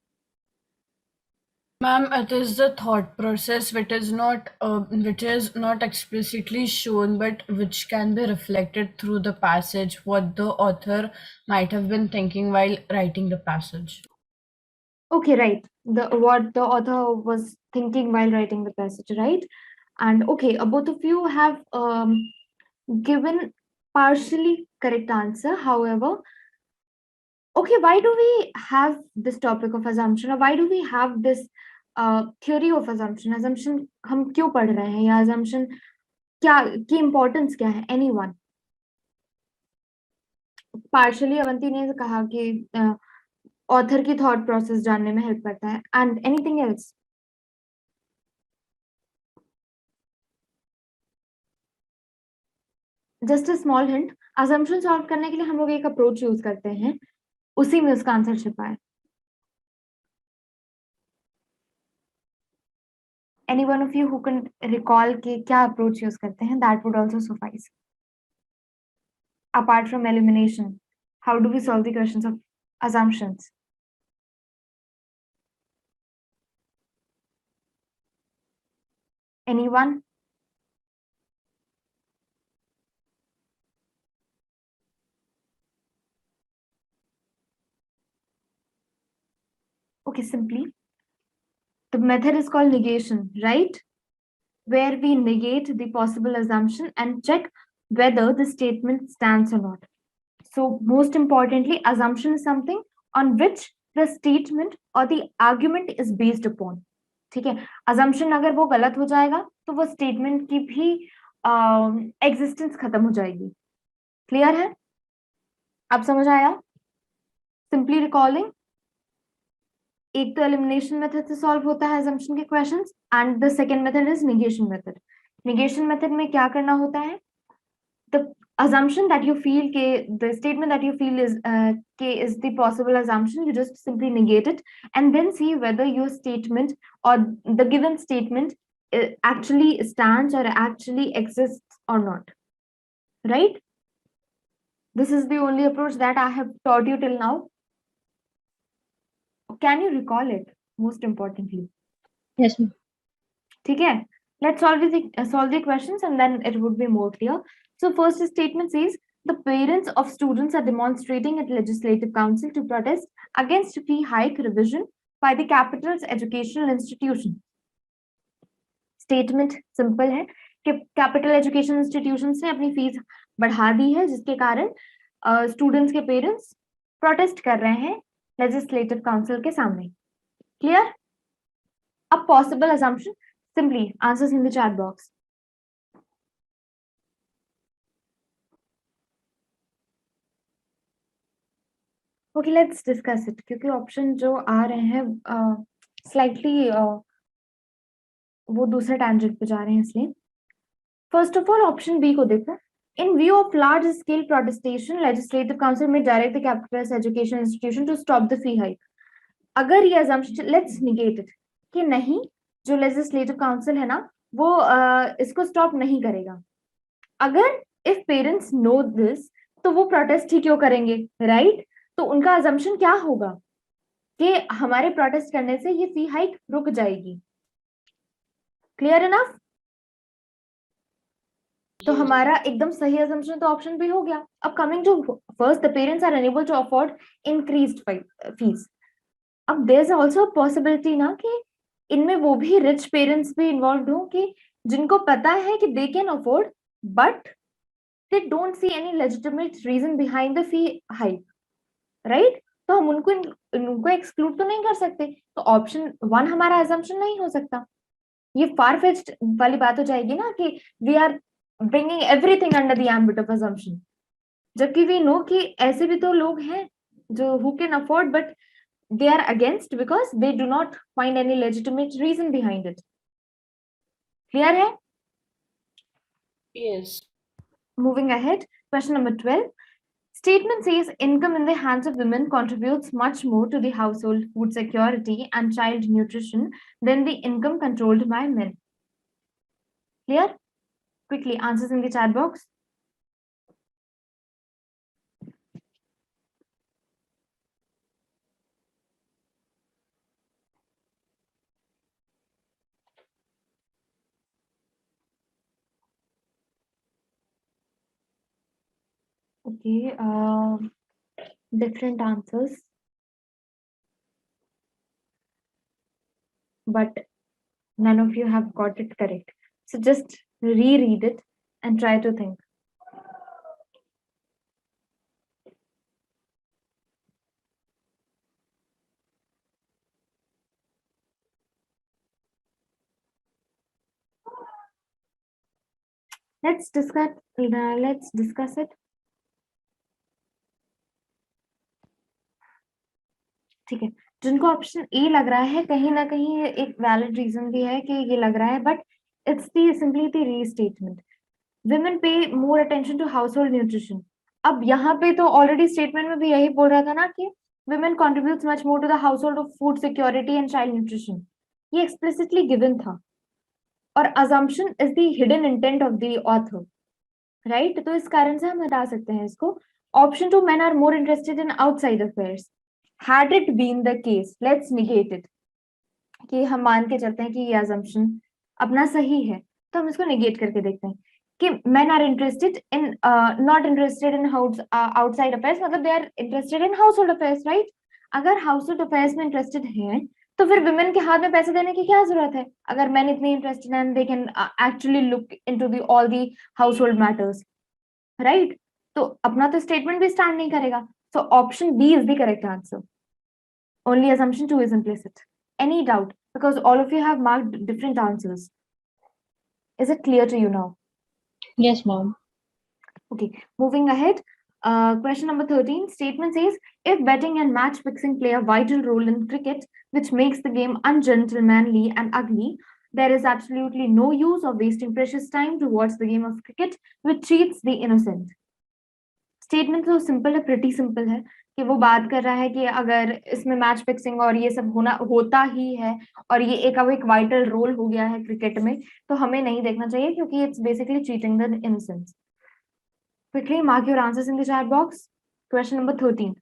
Ma'am, it is the thought process which is not explicitly shown, but which can be reflected through the passage, what the author might have been thinking while writing the passage. Okay, right. What the author was thinking while writing the passage, right? And okay, both of you have given partially correct answer. However, okay, why do we have this topic of assumption, or why do we have this theory of assumption? Assumption हम क्यों पढ़ रहे हैं, या assumption क्या की importance क्या है? Anyone? Partially अवंती ने कहा कि author की thought process जानने में help करता है. And anything else? Just a small hint. Assumption solve करने के लिए हम लोग एक approach use करते हैं, उसी में उसका आंसर छिपा है. Any one of you who can recall कि क्या approach use करते हैं, that would also suffice. Apart from elimination, how do we solve the questions of assumptions? Anyone? Okay, simply. The method is called negation, right? Where we negate the possible assumption and check whether the statement stands or not. So most importantly, assumption is something on which the statement or the argument is based upon. ठीक है? Assumption अगर वो गलत हो जाएगा तो वो statement की भी existence खत्म हो जाएगी. Clear है? अब समझ आया? Simply recalling, एक तो elimination method से solve होता है assumption के questions, and the second method is negation method. Negation method में क्या करना होता है? The assumption that you feel the statement that you feel is the possible assumption, you just simply negate it and then see whether your statement or the given statement actually stands or actually exists or not, right? This is the only approach that I have taught you till now. Can you recall it, most importantly? Yes, ma'am. ठीक है? Let's solve the questions and then it would be more clear. So first statement says The parents of students are demonstrating at Legislative Council to protest against fee hike revision by the capital's educational institution. Statement simple है कि capital education institutions ने अपनी fees बढ़ा दी है, जिसके कारण students के parents protest कर रहे हैं लेजिस्लेटिव काउंसिल के सामने. क्लियर? अब possible assumption, simply answers in the chat box. Okay, let's discuss it, क्योंकि ऑप्शन जो आ रहे हैं स्लाइटली वो दूसरे टैंजेंट पे जा रहे हैं, इसलिए first of all option B को देखो. In view of large scale protestation, Legislative Council may direct the capital's education institution to stop the fee hike. अगर ये assumption, let's negate it, कि नहीं, जो Legislative Council है ना, वो इसको stop नहीं करेगा. अगर if parents know this, तो वो protest ही क्यों करेंगे, right? तो उनका assumption क्या होगा कि हमारे protest करने से ये fee hike रुक जाएगी. Clear enough? तो हमारा एकदम सही assumption तो ऑप्शन बी हो गया. अब coming to first, the parents are unable to afford increased fees. अब there's also a possibility ना कि इनमें वो भी rich parents भी involved हो, कि जिनको पता है कि they can afford, but they don't see any legitimate reason behind the fee hike, right? तो हम उनको exclude तो नहीं कर सकते. तो ऑप्शन 1 हमारा assumption नहीं हो सकता. ये far fetched वाली बात हो जाएगी ना कि we are bringing everything under the ambit of assumption, जबकि we know कि ऐसे भी तो लोग हैं जो who can afford but they are against because they do not find any legitimate reason behind it. Clear है? Yes. Moving ahead, question number 12. Statement says income in the hands of women contributes much more to the household food security and child nutrition than the income controlled by men. Clear? Quickly, answers in the chat box. Okay, different answers, but none of you have got it correct. So just reread it and try to think. Let's discuss it. ठीक है, जिनको option A लग रहा है, कहीं ना कहीं एक वैलिड रीजन भी है कि ये लग रहा है, but it's the simply the restatement. Women pay more attention to household nutrition. अब यहाँ पे तो ऑलरेडी स्टेटमेंट में भी यही बोल रहा था ना कि women contributes much more to the household of food security and child nutrition. ये explicitly given था, और assumption is the hidden intent of the author, right? तो इस कारण से हम हटा सकते हैं इसको. Option 2, men are more interested in outside affairs. Had it been the case, let's negate it, कि हम मान के चलते हैं कि ये assumption अपना सही है, तो हम इसको negate करके देखते हैं कि men are interested in not interested in outside affairs, मतलब they are interested in household affairs, right? अगर household affairs में interested हैं, तो फिर women के हाथ में पैसे देने की क्या जरूरत है? अगर men इतने interested हैं, they can actually look into all the household matters, right? तो अपना तो statement भी stand नहीं करेगा. So option B is the correct answer. Only assumption 2 is implicit. Any doubt? Because all of you have marked different answers. Is it clear to you now? Yes, ma'am. Okay, moving ahead. Question number 13. Statement says, if betting and match fixing play a vital role in cricket, which makes the game ungentlemanly and ugly, there is absolutely no use of wasting precious time to watch the game of cricket, which cheats the innocent. Statement तो simple है, pretty simple है, कि वो बात कर रहा है कि अगर इसमें मैच फिक्सिंग और ये सब होता ही है और ये एक वाइटल रोल हो गया है क्रिकेट में, तो हमें नहीं देखना चाहिए, क्योंकि it's basically cheating the innocence. Quickly mark your answers in the chat box. Question number 13.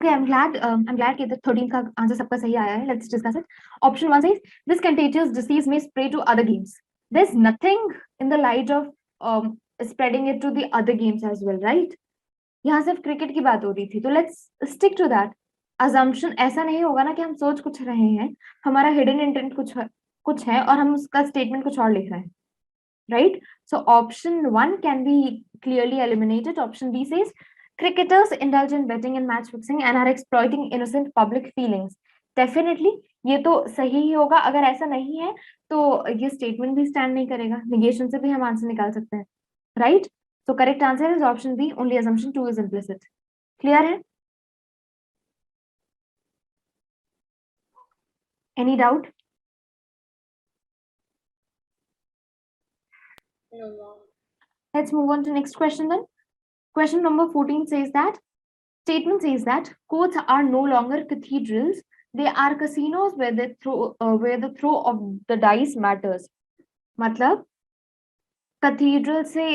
Okay, I'm glad कि the 13 का आंसर सबका सही आया है. Let's discuss it. Option 1 says this contagious disease may spread to other games. There's nothing in the light of spreading it to the other games as well, right? यहाँ सिर्फ cricket की बात हो रही थी, तो let's stick to that. assumption ऐसा नहीं होगा ना कि हम सोच कुछ रहे हैं, हमारा हिडन इंटेंट कुछ है और हम उसका स्टेटमेंट कुछ और लिख रहे हैं, right? So option 1 can be clearly eliminated. Option B says cricketers indulge in betting and match fixing and are exploiting innocent public feelings. Definitely ये तो सही ही होगा. अगर ऐसा नहीं है तो ये स्टेटमेंट भी स्टैंड नहीं करेगा. नेगेशन से भी हम आंसर निकाल सकते हैं, right? So correct answer is option B. Only assumption 2 is implicit. Clear है? Any doubt? No, ma'am. Let's move on to next question then. Question number 14 says that statement says that courts are no longer cathedrals, they are casinos where the throw of the dice matters. मतलब cathedral से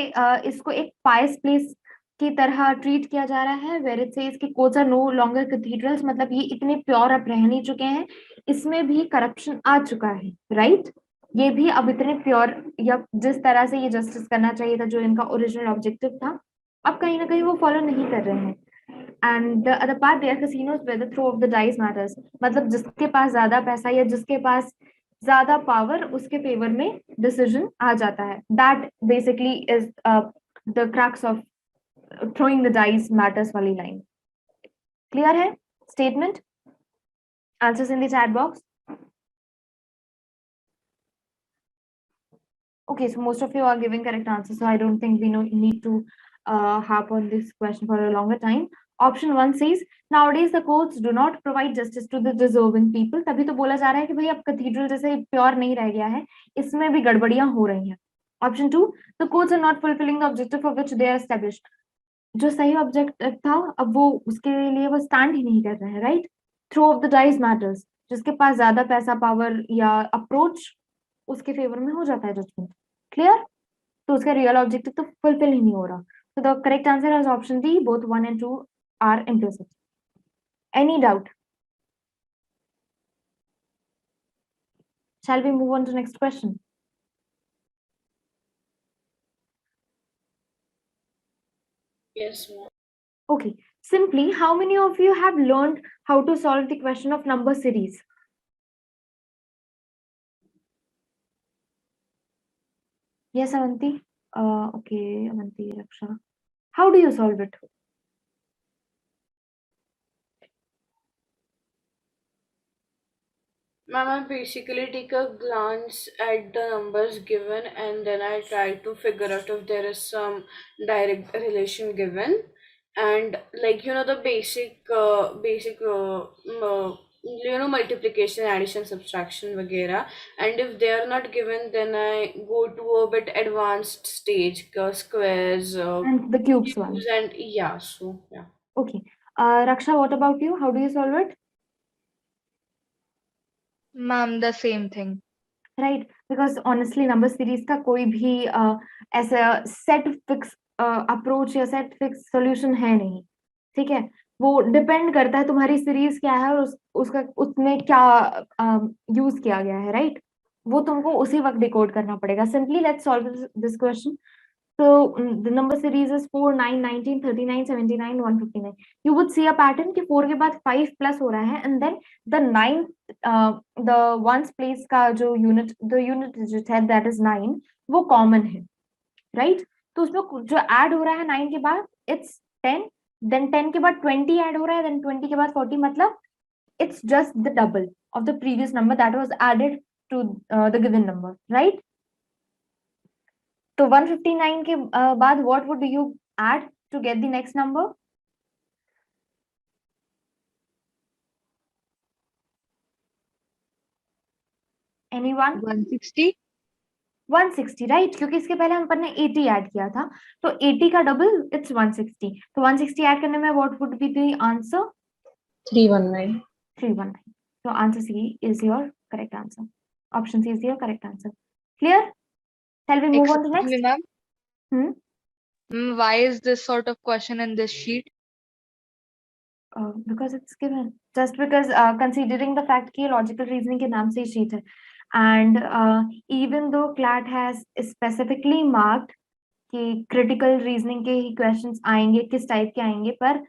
इसको एक पायस place की तरह treat किया जा रहा है. वेयर इट सेज कि कोर्ट्स आर नो लॉन्गर कैथीड्रल्स, मतलब ये इतने प्योर अब रह नहीं चुके हैं, इसमें भी करप्शन आ चुका है, राइट? ये भी अब इतने प्योर या जिस तरह से ये जस्टिस करना चाहिए था, जो इनका ओरिजिनल ऑब्जेक्टिव था, अब कहीं ना कहीं वो फॉलो नहीं कर रहे हैं. And the other part there casinos where the throw of the dice matters, मतलब जिसके पास ज्यादा पैसा या जिसके पास ज्यादा पावर, उसके फेवर में डिसीजन आ जाता है. That basically is the crux of throwing the dice matters वाली लाइन. क्लियर है statement? Answers in the chat box. Okay, so most of you are giving correct answers, so I don't think we need to harp on this question for a longer time. Option 1 says nowadays the courts do not provide justice to the deserving people. तभी तो बोला जा रहा है कि भाई अब cathedral जैसे प्योर नहीं रह गया है, इसमें भी गड़बड़ियां हो रही हैं. Option 2, the courts are not fulfilling the objective for which they are established. जो सही ऑब्जेक्टिव था अब वो उसके लिए वो स्टैंड ही नहीं कर रहे हैं, right? Throw of the dice matters, जिसके पास ज्यादा पैसा, पावर या अप्रोच, उसके फेवर में हो जाता है जजमेंट. क्लियर? तो उसका रियल ऑब्जेक्टिव तो फुलफिल ही नहीं हो रहा. So the correct answer is option D. Both 1 and 2 are implicit. Any doubt? Shall we move on to next question? Yes, ma'am. Okay. Simply, how many of you have learned how to solve the question of number series? Yes, Avanti. Okay, Avanti, Raksha. How do you solve it? Ma'am, I basically take a glance at the numbers given and then I try to figure out if there is some direct relation given. And like the basic multiplication, addition, subtraction वगैरह. And if they are not given, then I go to a bit advanced stage, squares, And the cubes one. cubes, and yeah. So yeah. Okay. Raksha, what about you? How do you solve it? Ma'am, the same thing. Right, because honestly number series का कोई भी ऐसा set fix approach या set fix solution है नहीं. ठीक है, वो डिपेंड करता है तुम्हारी सीरीज क्या है और उसका उसमें क्या यूज किया गया है, राइट? वो तुमको उसी वक्त डिकोड करना पड़ेगा. Simply let's solve this question. So the number series is 4, 9, 19, 39, 79, 159. You would see a pattern कि 4 के बाद 5 प्लस हो रहा है and then the 9 the ones place का जो unit digit है that is 9, वो common है, right? तो उसमें जो add हो रहा है 9 के बाद it's 10, then 10 के बाद 20 add हो रहा है, then 20 के बाद 40, मतलब it's just the double of the previous number that was added to the given number, right? तो 159 के बाद what would you add to get the next number? Anyone? 160. 160, right? क्योंकि इसके पहले हम पर ने 80 ऐड किया था, तो 80 का डबल इट्स 160. तो 160 ऐड करने में what would be the answer? 319. 319. So answer C is your correct answer. Option C is your correct answer. Clear? Shall we move on to Excuse next? me, ma'am. Why is this sort of question in this sheet? Because it's given. Just because considering the fact कि logical reasoning के नाम से ही sheet है, and even though CLAT has specifically marked कि critical reasoning के ही questions आएंगे, किस type के आएंगे, पर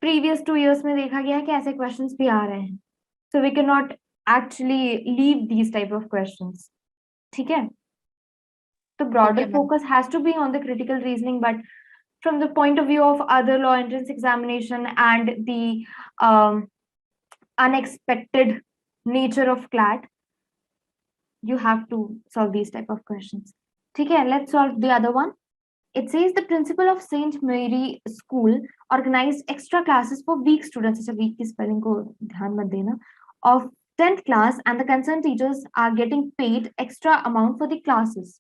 previous 2 years में देखा गया है कि ऐसे questions भी आ रहे हैं. So we cannot actually leave these type of questions. ठीक है? The broader Okay, ma'am. focus has to be on the critical reasoning, but from the point of view of other law entrance examination and the unexpected nature of CLAT, you have to solve these type of questions. Okay, let's solve the other one. It says the principal of St. Mary School organized extra classes for weak students. अच्छा, weak की spelling को ध्यान मत देना. Of 10th class, and the concerned teachers are getting paid extra amount for the classes,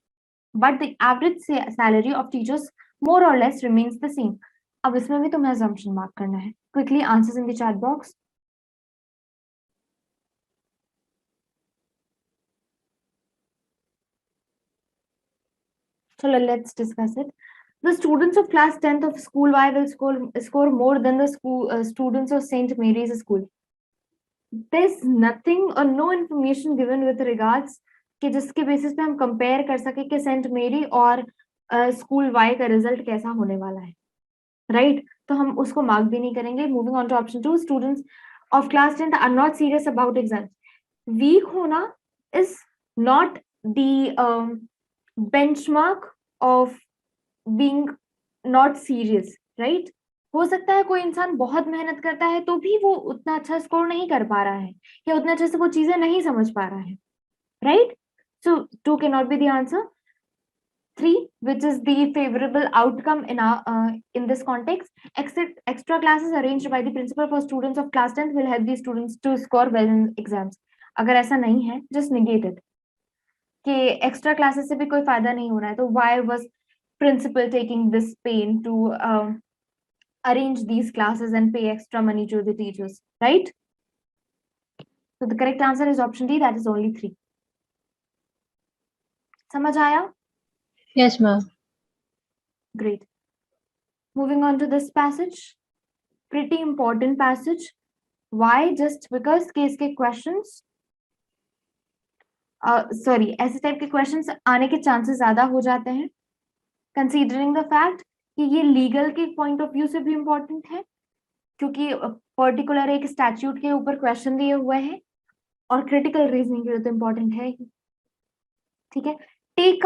but the average salary of teachers more or less remains the same. अब इसमें भी तुम्हें assumption mark करना है. Quickly answers in the chat box. So let's discuss it. The students of class 10th of school Y will score more than the students of St. Mary's School. There's nothing or no information given with regards कि जिसके basis पे हम compare कर सके कि Saint मेरी और school Y का रिजल्ट कैसा होने वाला है, राइट? तो हम उसको मार्क भी नहीं करेंगे. Moving on to option 2, students of class 10th are not serious about exams. Weak होना is not the benchmark of being not serious, right? हो सकता है कोई इंसान बहुत मेहनत करता है तो भी वो उतना अच्छा स्कोर नहीं कर पा रहा है या उतने अच्छे से वो चीजें नहीं समझ पा रहा है, right? So 2 cannot be the answer. 3, which is the favorable outcome in this context, extra classes arranged by the principal for students of class 10th will help these students to score well in exams. अगर ऐसा नहीं है, just negate it. कि extra classes से भी कोई फायदा नहीं हो रहा है, तो why was principal taking this pain to arrange these classes and pay extra money to the teachers, right? So the correct answer is option D, that is only 3. समझ आया? Yes, ma'am. Great. Moving on to this passage, pretty important passage. Why? Just because case के questions, ऐसे type के questions आने के chances ज्यादा हो जाते हैं, considering the fact कि ये legal के point of view से भी important है, क्योंकि particular एक statute के ऊपर question दिए हुए हैं और critical reasoning के लिए तो important है ही. ठीक है? Take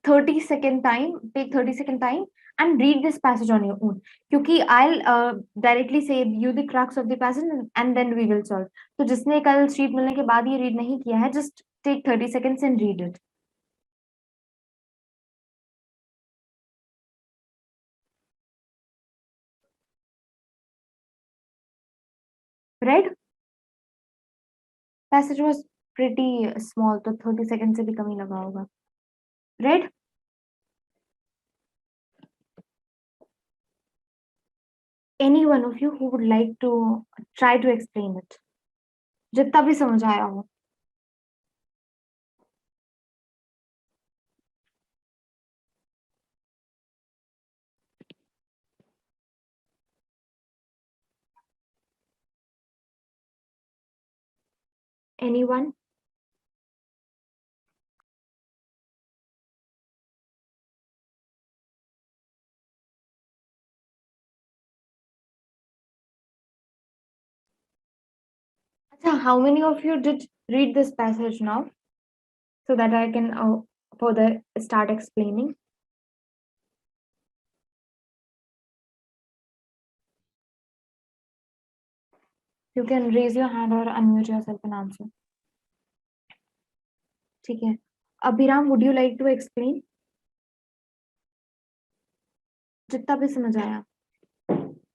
30 second time and read this passage on your own. क्योंकि I'll directly say you the crux of the passage and then we will solve. तो जिसने कल sheet मिलने के बाद ये read नहीं किया है, just take 30 seconds and read it. Read? Passage was pretty small, तो 30 seconds से भी कम ही लगा होगा. Read? Any one of you who would like to try to explain it, जितना भी समझ आया हो. Anyone? How many of you did read this passage now, so that I can further start explaining? You can raise your hand or unmute yourself and answer. ठीक है. Abhiram, would you like to explain? जितना भी समझ आया.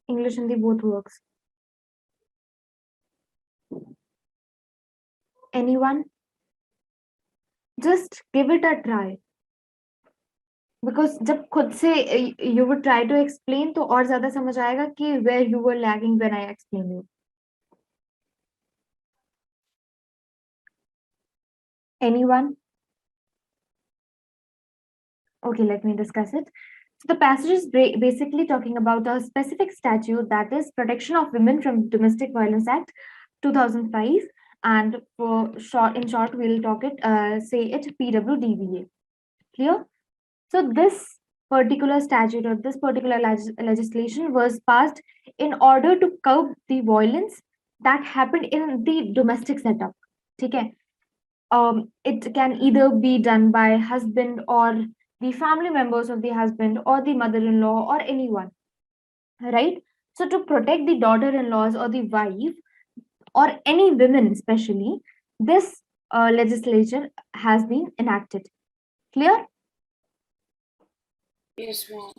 English Hindi both works. Anyone? Just give it a try. Because जब खुद से you would try to explain तो और ज़्यादा समझ आएगा कि where you were lagging when I explained you. Anyone? Okay, let me discuss it. So the passage is basically talking about a specific statute, that is Protection of Women from Domestic Violence Act 2005, and in short we'll say it PWDVA. Clear? So this particular statute or this particular legislation was passed in order to curb the violence that happened in the domestic setup. Okay. It can either be done by husband or the family members of the husband or the mother-in-law or anyone, right? So to protect the daughter-in-laws or the wife or any women especially, this legislation has been enacted. Clear? Yes, ma'am.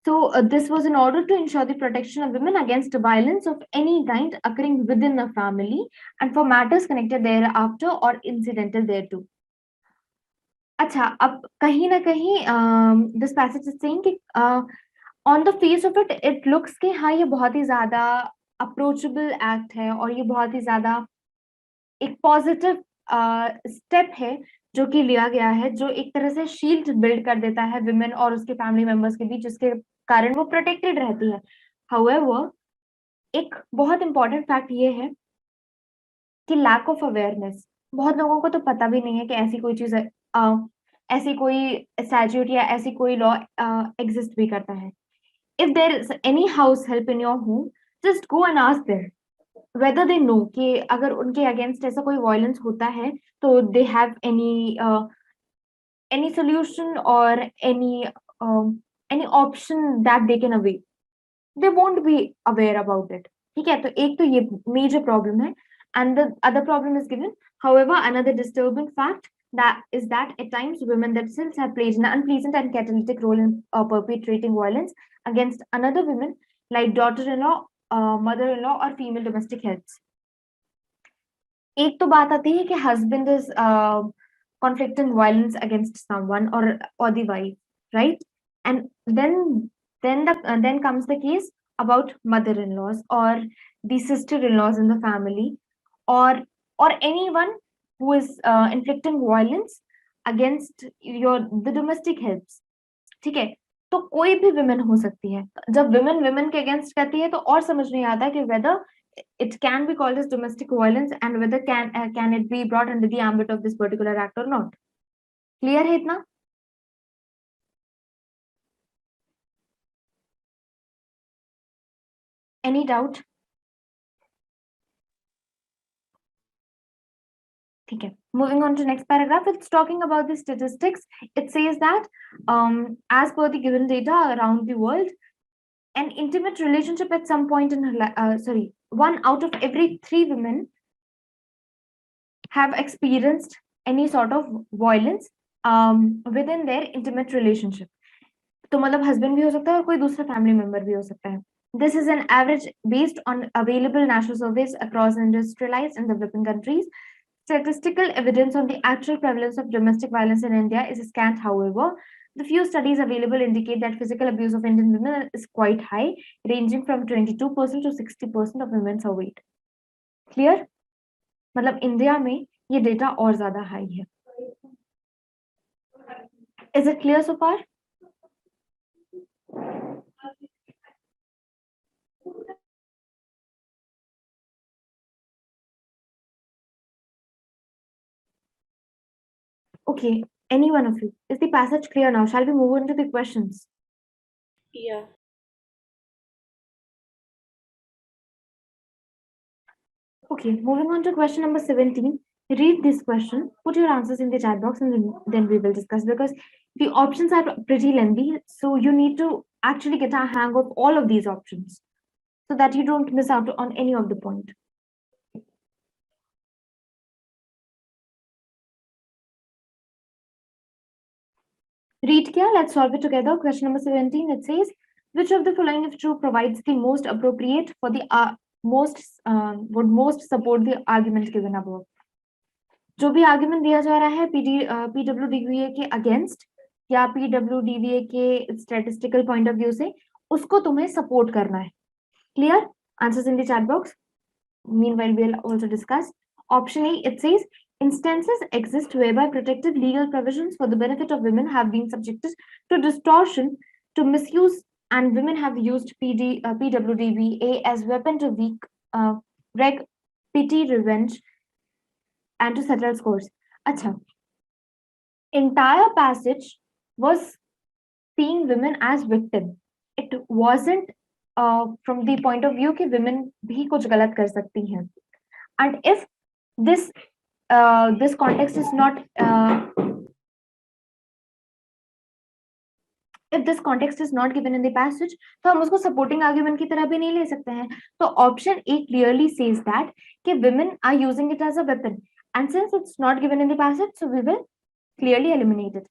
So this was in order to ensure the protection of women against violence of any kind occurring within the family and for matters connected thereafter or incidental thereto. अच्छा, अब कहीं ना कहीं this passage is saying कि on the face of it looks कि हाँ ये बहुत ही ज्यादा approachable act है और ये बहुत ही ज्यादा एक positive step है जो कि लिया गया है, जो एक तरह से शील्ड बिल्ड कर देता है विमेन और उसके फैमिली मेंबर्स के बीच, जिसके कारण वो प्रोटेक्टेड रहती है. हाउएवर, एक बहुत इंपॉर्टेंट फैक्ट ये है कि लैक ऑफ अवेयरनेस. बहुत लोगों को तो पता भी नहीं है कि ऐसी कोई चीज ऐसी कोई स्टैट्यूट या ऐसी कोई लॉ एग्जिस्ट भी करता है. If there is any house help in your home, just go and ask them whether they know कि अगर उनके अगेंस्ट ऐसा कोई वायलेंस होता है तो they have any solution or any option that they can avail. They won't be aware about it. ठीक है, तो एक तो ये major problem है. And the other problem is given. However, another disturbing fact that is that at times women themselves have played an unpleasant and catalytic role in perpetrating violence against another woman, like daughter-in-law, mother-in-law or female domestic helps. एक तो बात आती है कि husband is conflicting violence against someone or the wife, right? And then comes the case about mother-in-laws or the sister-in-laws in the family, or anyone who is inflicting violence against the domestic helps. ठीक है, तो कोई भी women हो सकती है. जब women women के अगेंस्ट कहती है तो और समझ नहीं आता कि whether it can be called as domestic violence and whether can it be brought under the ambit of this particular act or not. Clear है इतना? Any doubt? ठीक है, moving on to next paragraph, it's talking about the statistics. It says that as per the given data around the world, an intimate relationship at some point in her life, 1 out of every 3 women have experienced any sort of violence within their intimate relationship. तो मतलब husband भी हो सकता है और कोई दूसरा family member भी हो सकता है. This is an average based on available national surveys across industrialized and developing countries. Statistical evidence on the actual prevalence of domestic violence in India is scant, however. The few studies available indicate that physical abuse of Indian women is quite high, ranging from 22% to 60% of women surveyed. Clear? मतलब India में ये data और ज्यादा high है. Is it clear so far? Okay, any one of you. Is the passage clear now? Shall we move on to the questions? Yeah. Okay, moving on to question number 17. Read this question, put your answers in the chat box, and then we will discuss, because the options are pretty lengthy. So you need to actually get a hang of all of these options so that you don't miss out on any of the point. Read here, let's solve it together. Question number 17, it says, which of the following if true provides the most appropriate for the would most support the argument given above? जो भी argument दिया जा रहा है PWDVA के against या PWDVA के statistical point of view से, उसको तुम्हें सपोर्ट करना है. Clear? Answers in the chat box. Meanwhile, we'll also discuss. Option A, it says, instances exist whereby protective legal provisions for the benefit of women have been subjected to distortion to misuse, and women have used PWDVA as weapon to wreak pity, revenge, and to settle scores. Acha, entire passage was seeing women as victim. It wasn't from the point of view कि women भी कुछ गलत कर सकती हैं. And if this this context is not if this context is not given in the passage, तो हम उसको supporting argument की तरह भी नहीं ले सकते हैं. तो option A clearly says that कि women are using it as a weapon, and since it's not given in the passage, so we will clearly eliminate it.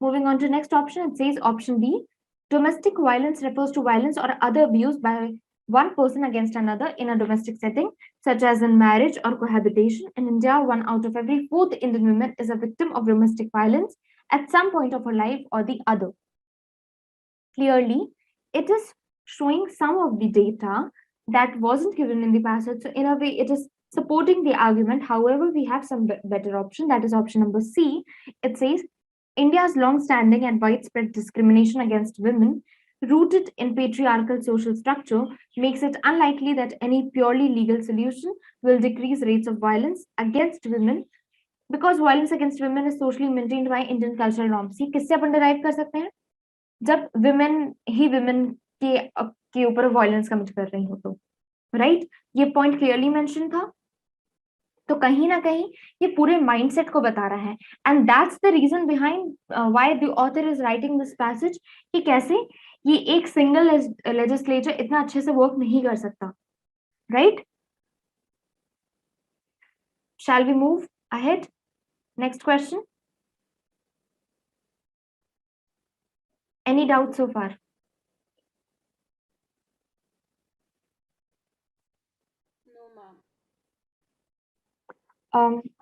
Moving on to next option, it says option B, domestic violence refers to violence or other abuse by one person against another in a domestic setting, such as in marriage or cohabitation. In India, 1 out of every 4th Indian woman is a victim of domestic violence at some point of her life or the other. Clearly, it is showing some of the data that wasn't given in the passage. So in a way, it is supporting the argument. However, we have some better option. That is option number C. It says, India's long-standing and widespread discrimination against women, rooted in patriarchal social structure, makes it unlikely that any purely legal solution will decrease rates of violence against women, because violence against women is socially maintained by Indian cultural norms. ये किससे अपन derive कर सकते हैं? जब women ही women के ऊपर violence commit कर रही हो तो, right? ये point clearly mentioned था. तो कहीं ना कहीं ये पूरे माइंडसेट को बता रहा है, and that's the reason behind why the author is writing this passage कि कैसे ये एक सिंगल लेजिस्लेचर इतना अच्छे से वर्क नहीं कर सकता, right? Shall we move ahead? Next question. Any doubt so far? No, ma'am.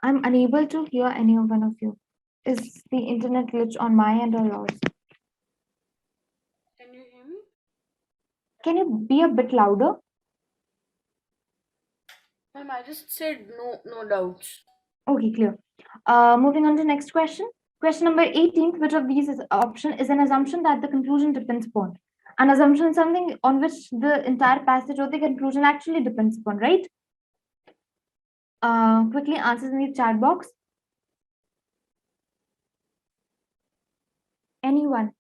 I'm unable to hear any one of you. Is the internet glitch on my end or yours? Can you hear me? Can you be a bit louder? Ma'am, I just said no doubts. Okay, clear. Moving on to next question. Question number 18. Which of these option is an assumption that the conclusion depends upon? An assumption is something on which the entire passage or the conclusion actually depends upon, right? Quickly answers in the chat box. Anyone?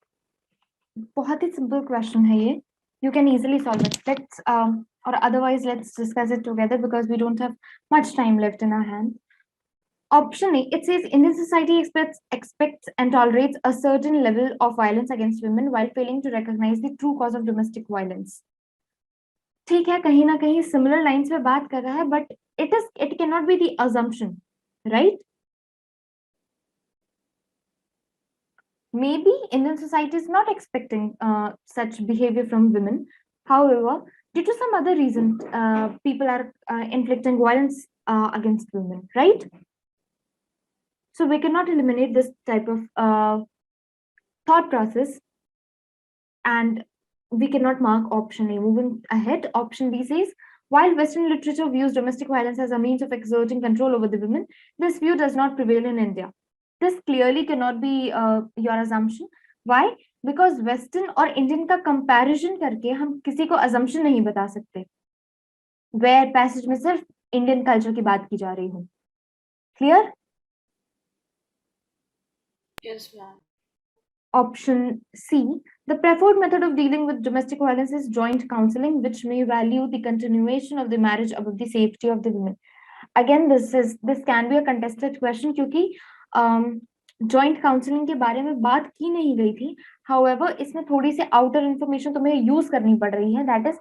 बहुत ही simple question है ये. You can easily solve it. Let's or otherwise let's discuss it together because we don't have much time left in our hands. Option A, it says Indian society expects and tolerates a certain level of violence against women while failing to recognize the true cause of domestic violence. ठीक है, कहीं ना कहीं similar lines पे बात कर रहा है, but it cannot be the assumption, right? Maybe Indian society is not expecting such behavior from women. However, due to some other reason, people are inflicting violence against women, right? So we cannot eliminate this type of thought process, and we cannot mark option A. Moving ahead, option B says, while Western literature views domestic violence as a means of exerting control over the women, this view does not prevail in India. This clearly cannot be your assumption. Why? Because Western और Indian का comparison करके हम किसी को assumption नहीं बता सकते, where passage में सिर्फ Indian culture की बात की जा रही हो. Clear? Yes, ma'am. Option C, the preferred method of dealing with domestic violence is joint counseling, which may value the continuation of the marriage above the safety of the women. Again, this can be a contested question क्योंकि joint counseling के बारे में बात की नहीं गई थी. However, इसमें थोड़ी सी outer information तुम्हें use करनी पड़ रही है. That is,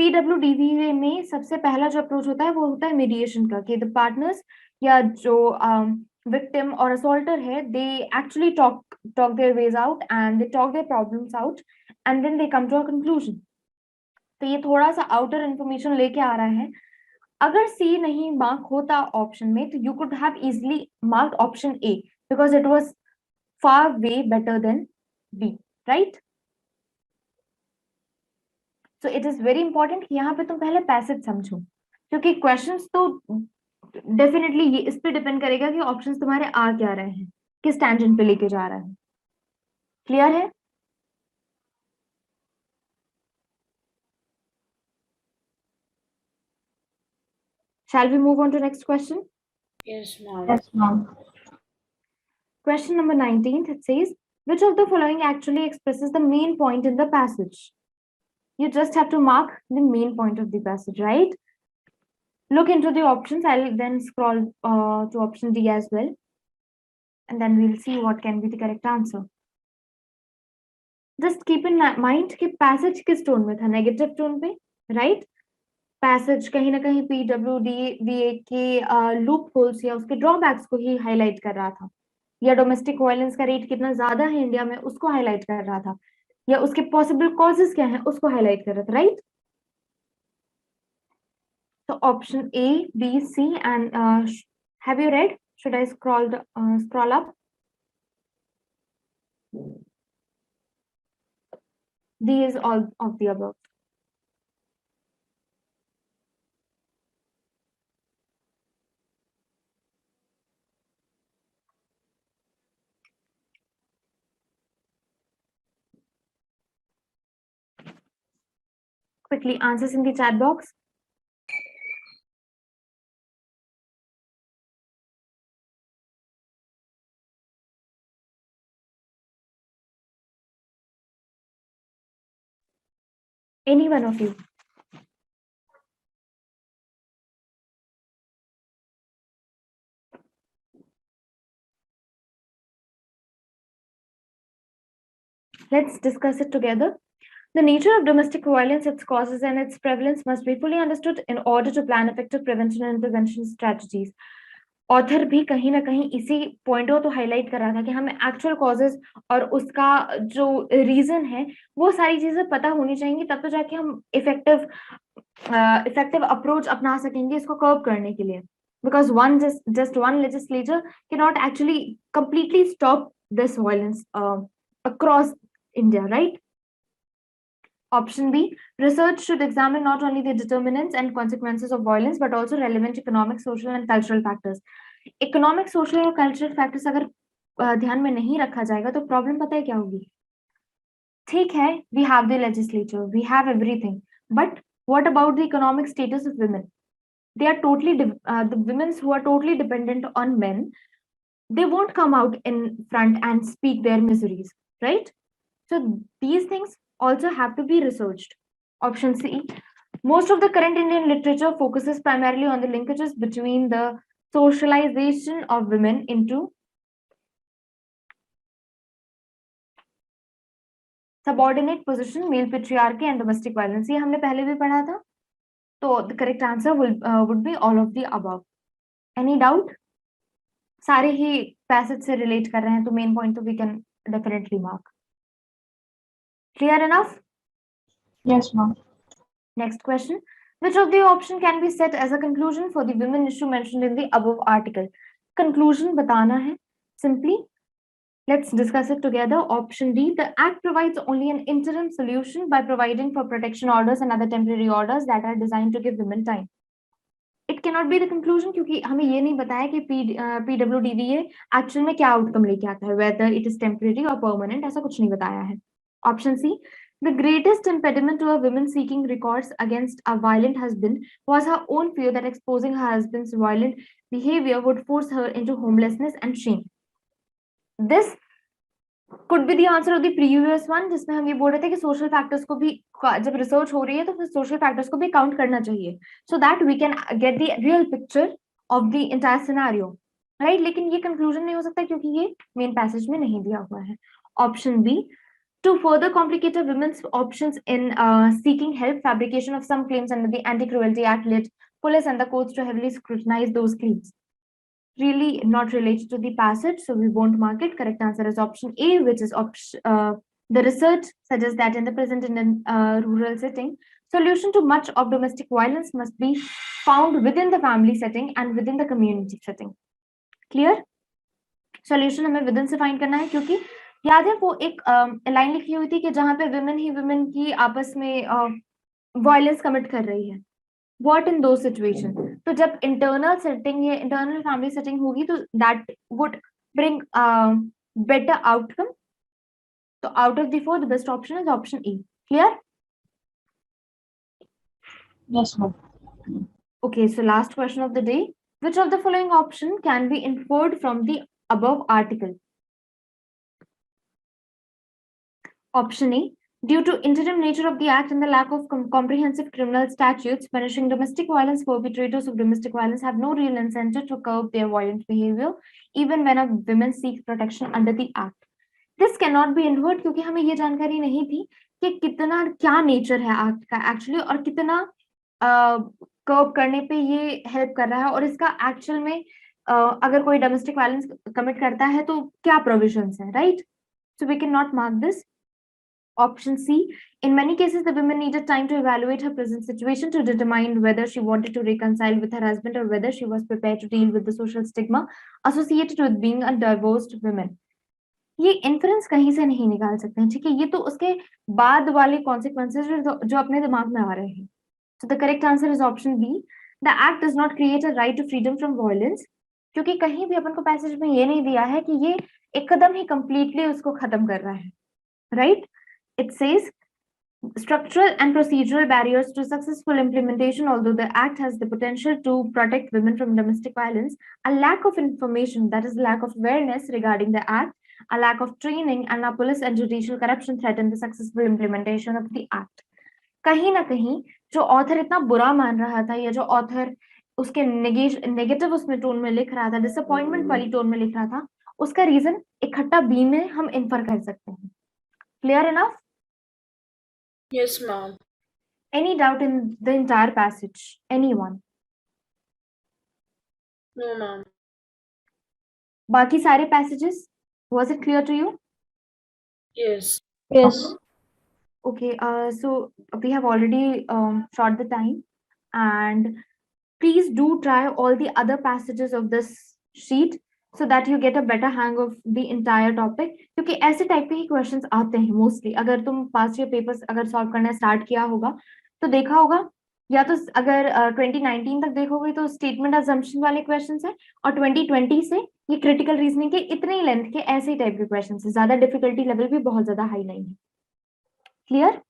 PWDVA में सबसे पहला जो अप्रोच होता है वो होता है mediation का, कि the partners या जो victim or assaulter है, they actually talk their ways out and they talk their problems out and then they come to a conclusion. तो ये थोड़ा सा outer information लेके आ रहा है. अगर C नहीं मार्क होता ऑप्शन में, तो you could have easily marked option A because it was far way better than B, right? So it is very important कि यहाँ पे तुम पहले पैसेज समझो, क्योंकि क्वेश्चंस तो डेफिनेटली ये इस पे डिपेंड करेगा कि ऑप्शंस तुम्हारे आ क्या रहे हैं, किस टेंजेंट पे लेके जा रहा है. क्लियर है? Shall we move on to next question? Yes, ma'am. Yes, ma'am. Question number 19, it says, which of the following actually expresses the main point in the passage? You just have to mark the main point of the passage, right? Look into the options. I'll then scroll to option D as well. And then we'll see what can be the correct answer. Just keep in mind कि passage किस tone में था, negative tone पे, right? Passage कहीं ना कहीं PWD के loop holes या उसके ड्रॉबैक्स को ही हाईलाइट कर रहा था, या डोमेस्टिक वायलेंस का रेट कितना ज्यादा है इंडिया में उसको हाईलाइट कर रहा था, या उसके पॉसिबल कॉजेस क्या हैं उसको हाईलाइट कर रहा था, राइट? तो option A, B, C and have you read? Should I scroll up? D is all of the above. Quickly, answers in the chat box. Any one of you. Let's discuss it together. The nature of domestic violence, its causes, and its prevalence must be fully understood in order to plan effective prevention and intervention strategies. Author भी कहीं ना कहीं इसी point को तो highlight कर रहा था कि हमें एक्चुअल कॉजेज और उसका जो रीजन है वो सारी चीजें पता होनी चाहिए, तब तो जाके हम इफेक्टिव अप्रोच अपना सकेंगे इसको कर्व करने के लिए, because one legislature cannot actually completely stop this violence across India, right? Option B, research should examine not only the determinants and consequences of violence, but also relevant economic, social and cultural factors. Economic, social और cultural factors अगर ध्यान में नहीं रखा जाएगा तो problem पता है क्या होगी? ठीक है, we have the legislature, we have everything, but what about the economic status of women? They are totally the women who are totally dependent on men. They won't come out in front and speak their miseries, right? So these things also have to be researched. Option C, most of the current Indian literature focuses primarily on the linkages between the socialization of women into subordinate position, male patriarchy and domestic violence. ये हमने पहले भी पढ़ा था, तो the correct answer would be all of the above. Any doubt? सारे ही passage से relate कर रहे हैं, तो main point तो we can definitely mark. Clear enough? Yes, ma'am. Next question. Which of the option can be set as a conclusion for the women issue mentioned in the above article? Conclusion बताना है. Simply, let's discuss it together. Option D, the Act provides only an interim solution by providing for protection orders and other temporary orders that are designed to give women time. It cannot be the conclusion क्योंकि हमें ये नहीं बताया कि PWDVA actual में क्या outcome लेके आता है, whether it is temporary or permanent, ऐसा कुछ नहीं बताया है. Option C, the greatest impediment to a woman seeking recourse against a violent husband was her own fear that exposing her husband's violent behavior would force her into homelessness and shame. This could be the answer of the previous one, जिसमें हम ये बोल रहे थे कि social factors को भी जब research हो रही है तो फिर social factors को भी count करना चाहिए, so that we can get the real picture of the entire scenario, right? लेकिन ये conclusion नहीं हो सकता क्योंकि ये main passage में नहीं दिया हुआ है. Option B, to further complicate a women's options in seeking help, fabrication of some claims under the Anti-Cruelty Act led police and the courts to heavily scrutinize those claims. Really not related to the passage, so we won't mark it. Correct answer is option A, which is the research suggests that in the present Indian rural setting, solution to much of domestic violence must be found within the family setting and within the community setting. Clear? Solution हमें within से find करना है क्योंकि याद है वो एक line लिखी हुई थी कि जहां पे women ही women की आपस में violence commit कर रही है. What in those situations? तो जब internal setting या internal family setting होगी तो that would bring better outcome. So out of the four, the best option is option E. Clear? Yes, ma'am. Okay, so last question of the day. Which of the following option can be inferred from the above article? Option A, due to interim nature of the act and the lack of comprehensive criminal statutes punishing domestic violence, perpetrators of domestic violence have no real incentive to curb their violent behavior, even when a woman seeks protection under the act. This cannot be inferred क्योंकि हमें ये जानकारी नहीं थी कि कितना क्या nature है एक्ट का एक्चुअली और कितना कर्ब करने पे ये हेल्प कर रहा है और इसका एक्चुअल में अगर कोई डोमेस्टिक वायलेंस कमिट करता है तो क्या प्रोविजंस है, right? So we can not mark this. Option C, in many cases, the woman needed time to evaluate her present situation to determine whether she wanted to reconcile with her husband or whether she was prepared to deal with the social stigma associated with being a divorced woman. ये inference कहीं से नहीं निकाल सकते हैं, ठीक है? ये तो उसके बाद वाले कॉन्सिक्वेंसेज जो अपने दिमाग में आ रहे हैं. So the correct answer is option B. The act does not create a right to freedom from violence, क्योंकि कहीं भी अपन को पैसेज में ये नहीं दिया है कि ये एक कदम ही कंप्लीटली उसको खत्म कर रहा है, right? It says structural and procedural barriers to successful implementation. Although the act has the potential to protect women from domestic violence, a lack of information, that is lack of awareness regarding the act, a lack of training, and a police and judicial corruption threaten the successful implementation of the act. कहीं ना कहीं जो author इतना बुरा मान रहा था या जो ऑथर उसके नेगेटिव उसमें टोन में लिख रहा था, डिसअपॉइंटमेंट वाली टोन में लिख रहा था, उसका रीजन इकट्ठा बी में हम इन्फर कर सकते हैं. Clear enough? Yes, ma'am. Any doubt in the entire passage? Anyone? No, ma'am. बाकी सारे passages, was it clear to you? Yes. Yes. Okay, so we have already short the time, and please do try all the other passages of this sheet so that you get a better hang of the entire topic. क्योंकि ऐसे type के ही questions आते हैं mostly. अगर तुम past year papers अगर solve करना start किया होगा तो देखा होगा, या तो अगर 2019 तक देखोगे तो स्टेटमेंट अजम्पशन वाले क्वेश्चंस हैं, और 2020 से ये क्रिटिकल रीजनिंग के इतने ही लेंथ के ऐसे ही टाइप के क्वेश्चंस हैं. ज्यादा डिफिकल्टी लेवल भी बहुत ज्यादा हाई नहीं है. Clear?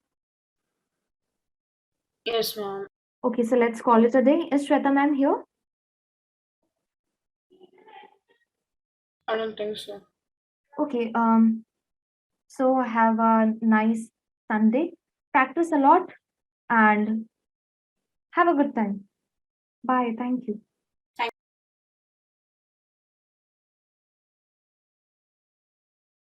Yes, ma'am. Okay, so let's call it a day. Is Shweta ma'am here? I don't think so. Okay, so have a nice Sunday. Practice a lot and have a good time. Bye. Thank you.